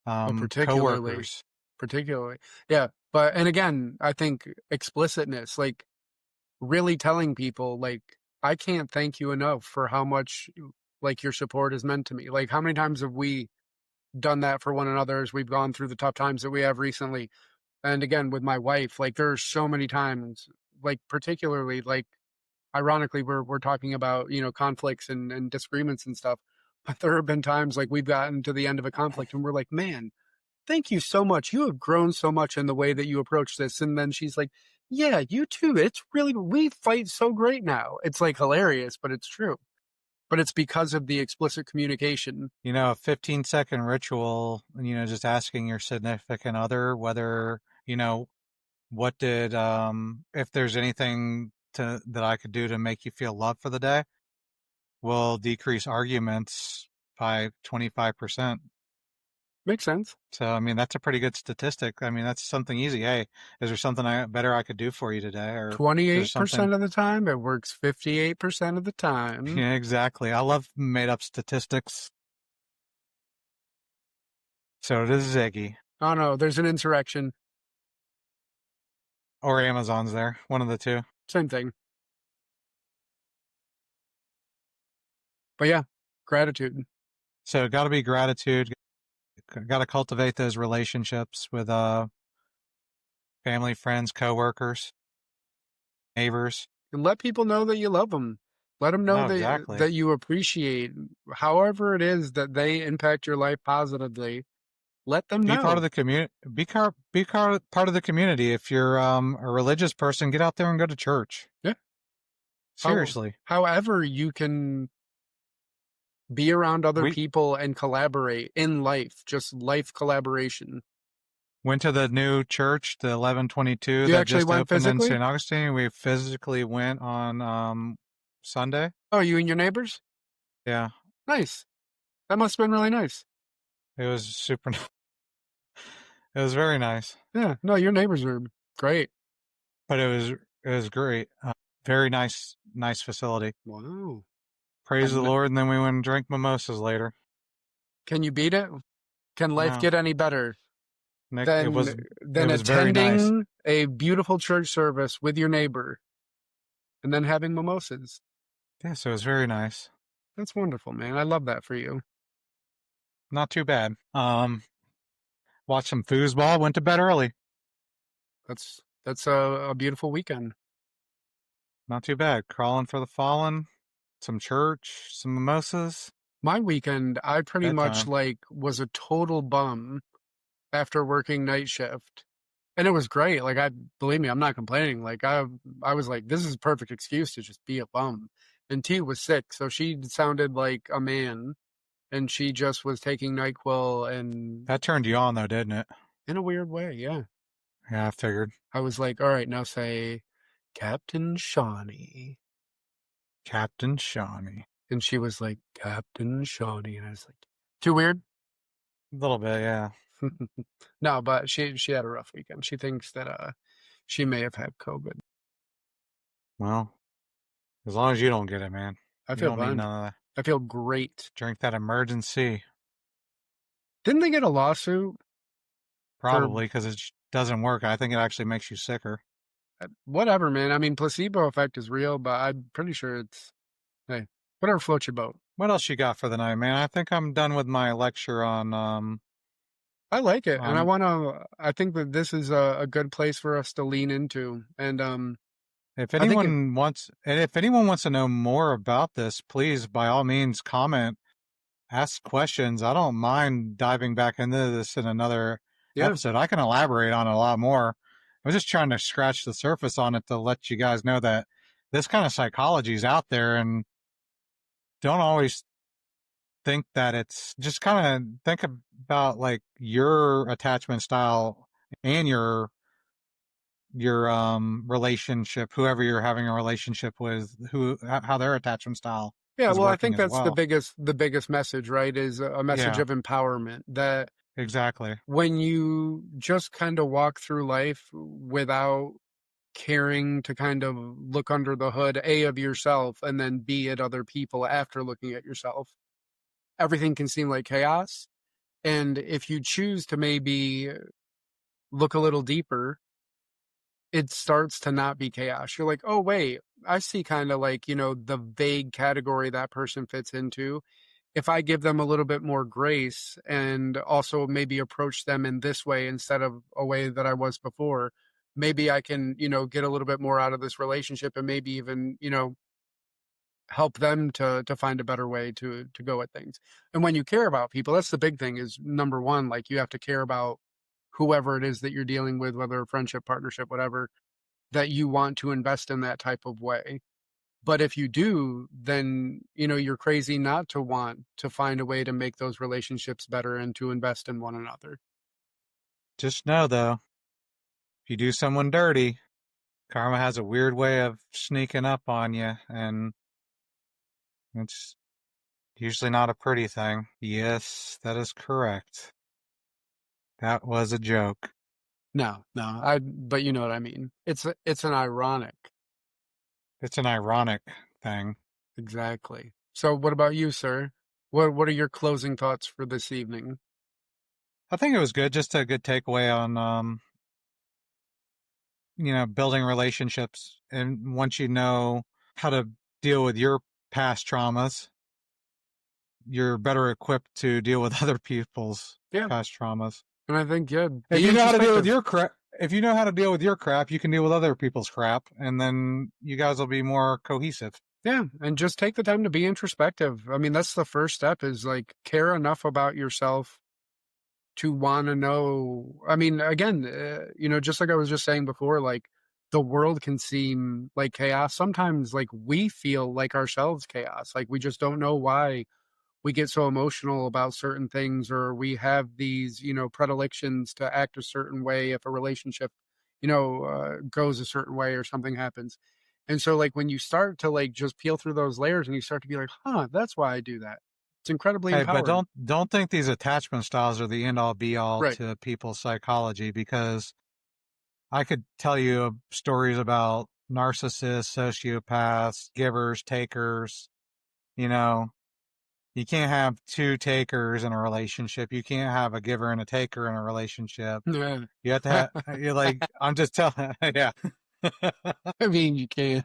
But particularly, Coworkers. particularly, yeah. But and again, I think explicitness, like really telling people, like I can't thank you enough for how much like your support has meant to me. Like how many times have we done that for one another as we've gone through the tough times that we have recently? And again, with my wife, like there are so many times, like particularly, like ironically, we're talking about conflicts and disagreements and stuff. But there have been times like we've gotten to the end of a conflict and we're like, man, thank you so much. You have grown so much in the way that you approach this. And then she's like, yeah, you too. It's really, we fight so great now. It's like hilarious, but it's true. But it's because of the explicit communication. A 15-second ritual, just asking your significant other whether, what did, if there's anything that I could do to make you feel loved for the day, will decrease arguments by 25%. Makes sense. So, I mean, that's a pretty good statistic. I mean, that's something easy. Hey, is there something better I could do for you today? Or is there something? 28% of the time, it works 58% of the time. Yeah, exactly. I love made up statistics. So does Ziggy. Oh no, there's an insurrection. Or Amazon's there. One of the two. Same thing. But yeah, gratitude. So got to be gratitude. Got to cultivate those relationships with family, friends, coworkers, neighbors. And let people know that you love them. Let them know No, exactly. that you appreciate however it is that they impact your life positively. Let them Be part know. of the community. Part of the community. If you're a religious person, get out there and go to church. Yeah. Seriously. However you can be around other We people and collaborate in life, just life collaboration. went to the new church, the 1122 You that actually just went opened in physically? St. Augustine. We physically went on Sunday. Oh, you and your neighbors? Yeah, Nice. That must have been really nice. it was super. It was very nice, Yeah. No, your neighbors are great. but it was great. Very nice facility. Wow. Praise the And Lord, and then we went and drank mimosas later. can you beat it? Can life No, get any better Nick, it than was it was very nice. attending a beautiful church service with your neighbor and then having mimosas? Yeah, so it was very nice. That's wonderful, man. I love that for you. Not too bad. Watched some foosball. Went to bed early. That's a beautiful weekend. Not too bad. Crawling for the fallen, some church, some mimosas, My weekend, I pretty much bedtime. like was a total bum after working night shift. And it was great. Like I believe me, I'm not complaining. Like I was like, this is a perfect excuse to just be a bum. And T was sick, so she sounded like a man and she just was taking NyQuil and That turned you on though, didn't it? in a weird way, yeah. Yeah, I figured. I was like, all right, now say Captain Shawnee. Captain Shawnee. And she was like, Captain Shawnee. And I was like, too weird? A little bit, yeah. No, but she had a rough weekend. She thinks that she may have had COVID. Well, as long as you don't get it, man. I You feel don't need fine. none of that. I feel great. Drink that emergency. Didn't they get a lawsuit for Probably because it doesn't work. I think it actually makes you sicker. whatever, man? I mean, placebo effect is real, but I'm pretty sure it's hey, whatever floats your boat. What else you got for the night, man? I think I'm done with my lecture I like it, and on I think that this is a good place for us to lean into, and if I think it. anyone wants to know more about this, please by all means comment, ask questions. I don't mind diving back into this in another Yeah, episode. I can elaborate on it a lot more. I was just trying to scratch the surface on it to let you guys know that this kind of psychology is out there, and don't always think that it's just kind of think about like your attachment style and your relationship, whoever you're having a relationship with, who how their attachment style yeah. is Well, I working think as that's well. the biggest message, right? Is a message Yeah, of empowerment that exactly. when you just kind of walk through life without caring to kind of look under the hood, A, of yourself, and then B, at other people after looking at yourself, everything can seem like chaos. And if you choose to maybe look a little deeper, it starts to not be chaos. You're like, oh, wait, I see kind of like, the vague category that person fits into. If I give them a little bit more grace and also maybe approach them in this way instead of a way that I was before, maybe I can, get a little bit more out of this relationship and maybe even, help them to find a better way to go at things. And when you care about people, that's the big thing is number one, like you have to care about whoever it is that you're dealing with, whether a friendship, partnership, whatever, that you want to invest in that type of way. But if you do, then, you're crazy not to want to find a way to make those relationships better and to invest in one another. Just know though, if you do someone dirty, karma has a weird way of sneaking up on you, and it's usually not a pretty thing. Yes, that is correct. That was a joke. No, no, but you know what I mean. It's an ironic. It's an ironic thing. Exactly. So what about you, sir? What are your closing thoughts for this evening? I think it was good, just a good takeaway on building relationships. And once you know how to deal with your past traumas, you're better equipped to deal with other people's Yeah. past traumas. And I think, yeah, If be you know how to deal with introspective. your crap, if you know how to deal with your crap, you can deal with other people's crap, and then you guys will be more cohesive. Yeah, and just take the time to be introspective. I mean, that's the first step is like care enough about yourself to want to know. I mean, again, just like I was just saying before, like the world can seem like chaos. Sometimes, like we feel like ourselves chaos. Like we just don't know why we get so emotional about certain things, or we have these, predilections to act a certain way if a relationship, goes a certain way or something happens. And so, like, when you start to like just peel through those layers and you start to be like, huh, that's why I do that. It's incredibly Hey, but empowering. don't think these attachment styles are the end all be all Right. to people's psychology, because I could tell you stories about narcissists, sociopaths, givers, takers. You know, you can't have two takers in a relationship. You can't have a giver and a taker in a relationship. Yeah. You have to have, you're like, I'm just telling, yeah. I mean, you can.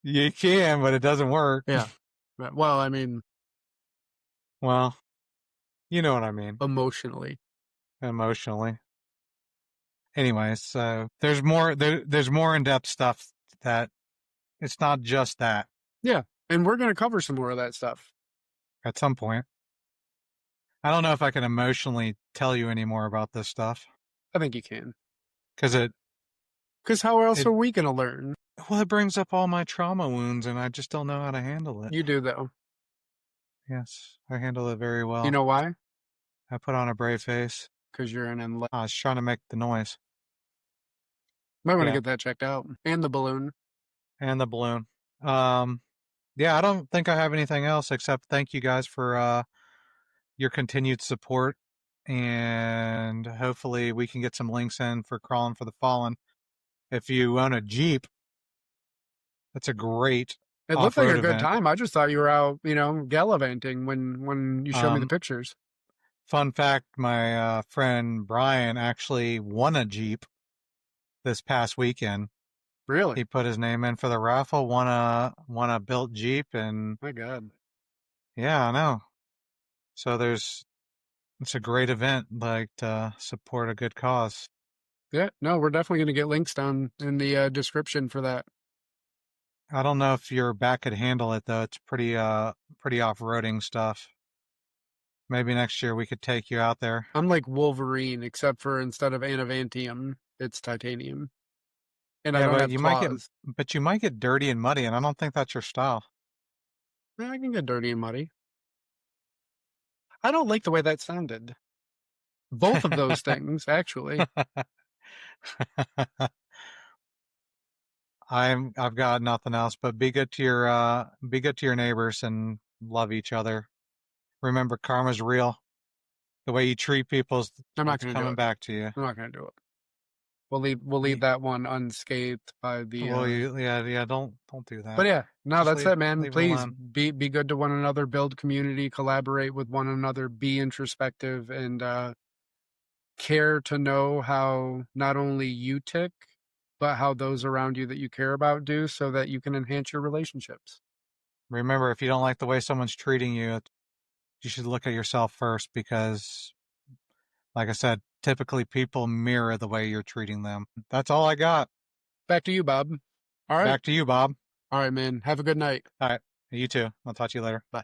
You can, but it doesn't work. Yeah. Well, I mean, Well, you know what I mean, emotionally. emotionally. Anyways, so there's more in-depth stuff that it's not just that Yeah, and we're gonna cover some more of that stuff. at some point. I don't know if I can emotionally tell you any more about this stuff I think you can. because Because how else it are we gonna learn? well it brings up all my trauma wounds and I just don't know how to handle it. You do though. Yes, I handle it very You well. know why? I put on a brave face. Because you're an enlightened. I was trying to make the noise. Might want to Yeah, get that checked out. And the balloon. and the balloon. Um, yeah, I don't think I have anything else except thank you guys for your continued support, and hopefully we can get some links in for Crawling for the Fallen. If you own a Jeep, that's a great It looked like off-road a good event. time. I just thought you were out, gallivanting when you showed me the Um, pictures. fun fact: my friend Brian actually won a Jeep this past weekend. Really? He put his name in for the raffle, won a built Jeep, and My God. yeah, I know. So it's a great event, like to support a good cause. Yeah, no, we're definitely going to get links down in the description for that. I don't know if your back could handle it though. It's pretty off-roading stuff. Maybe next year we could take you out there. I'm like Wolverine, except for instead of anavantium, it's titanium. And I Yeah, don't have claws. but you might get dirty and muddy, and I don't think that's your style. Yeah, I can get dirty and muddy. I don't like the way that sounded. Both of those things, actually. I've got nothing else, but be good to your neighbors and love each other. Remember, karma's real. The way you treat people, I'm not it's going to do coming it. back to you. I'm not going to do it. We'll leave that one unscathed by the Yeah, don't do But that. yeah, no, Just that's it, man. leave it Please alone. be good to one another, build community, collaborate with one another, be introspective, and care to know how not only you tick, but how those around you that you care about do, so that you can enhance your relationships. Remember, if you don't like the way someone's treating you, you should look at yourself first because, like I said, typically people mirror the way you're treating them. That's all I got. Back to you, Bob. All right. Back to you, Bob. All right, man. Have a good night. All right. You too. I'll talk to you later. Bye.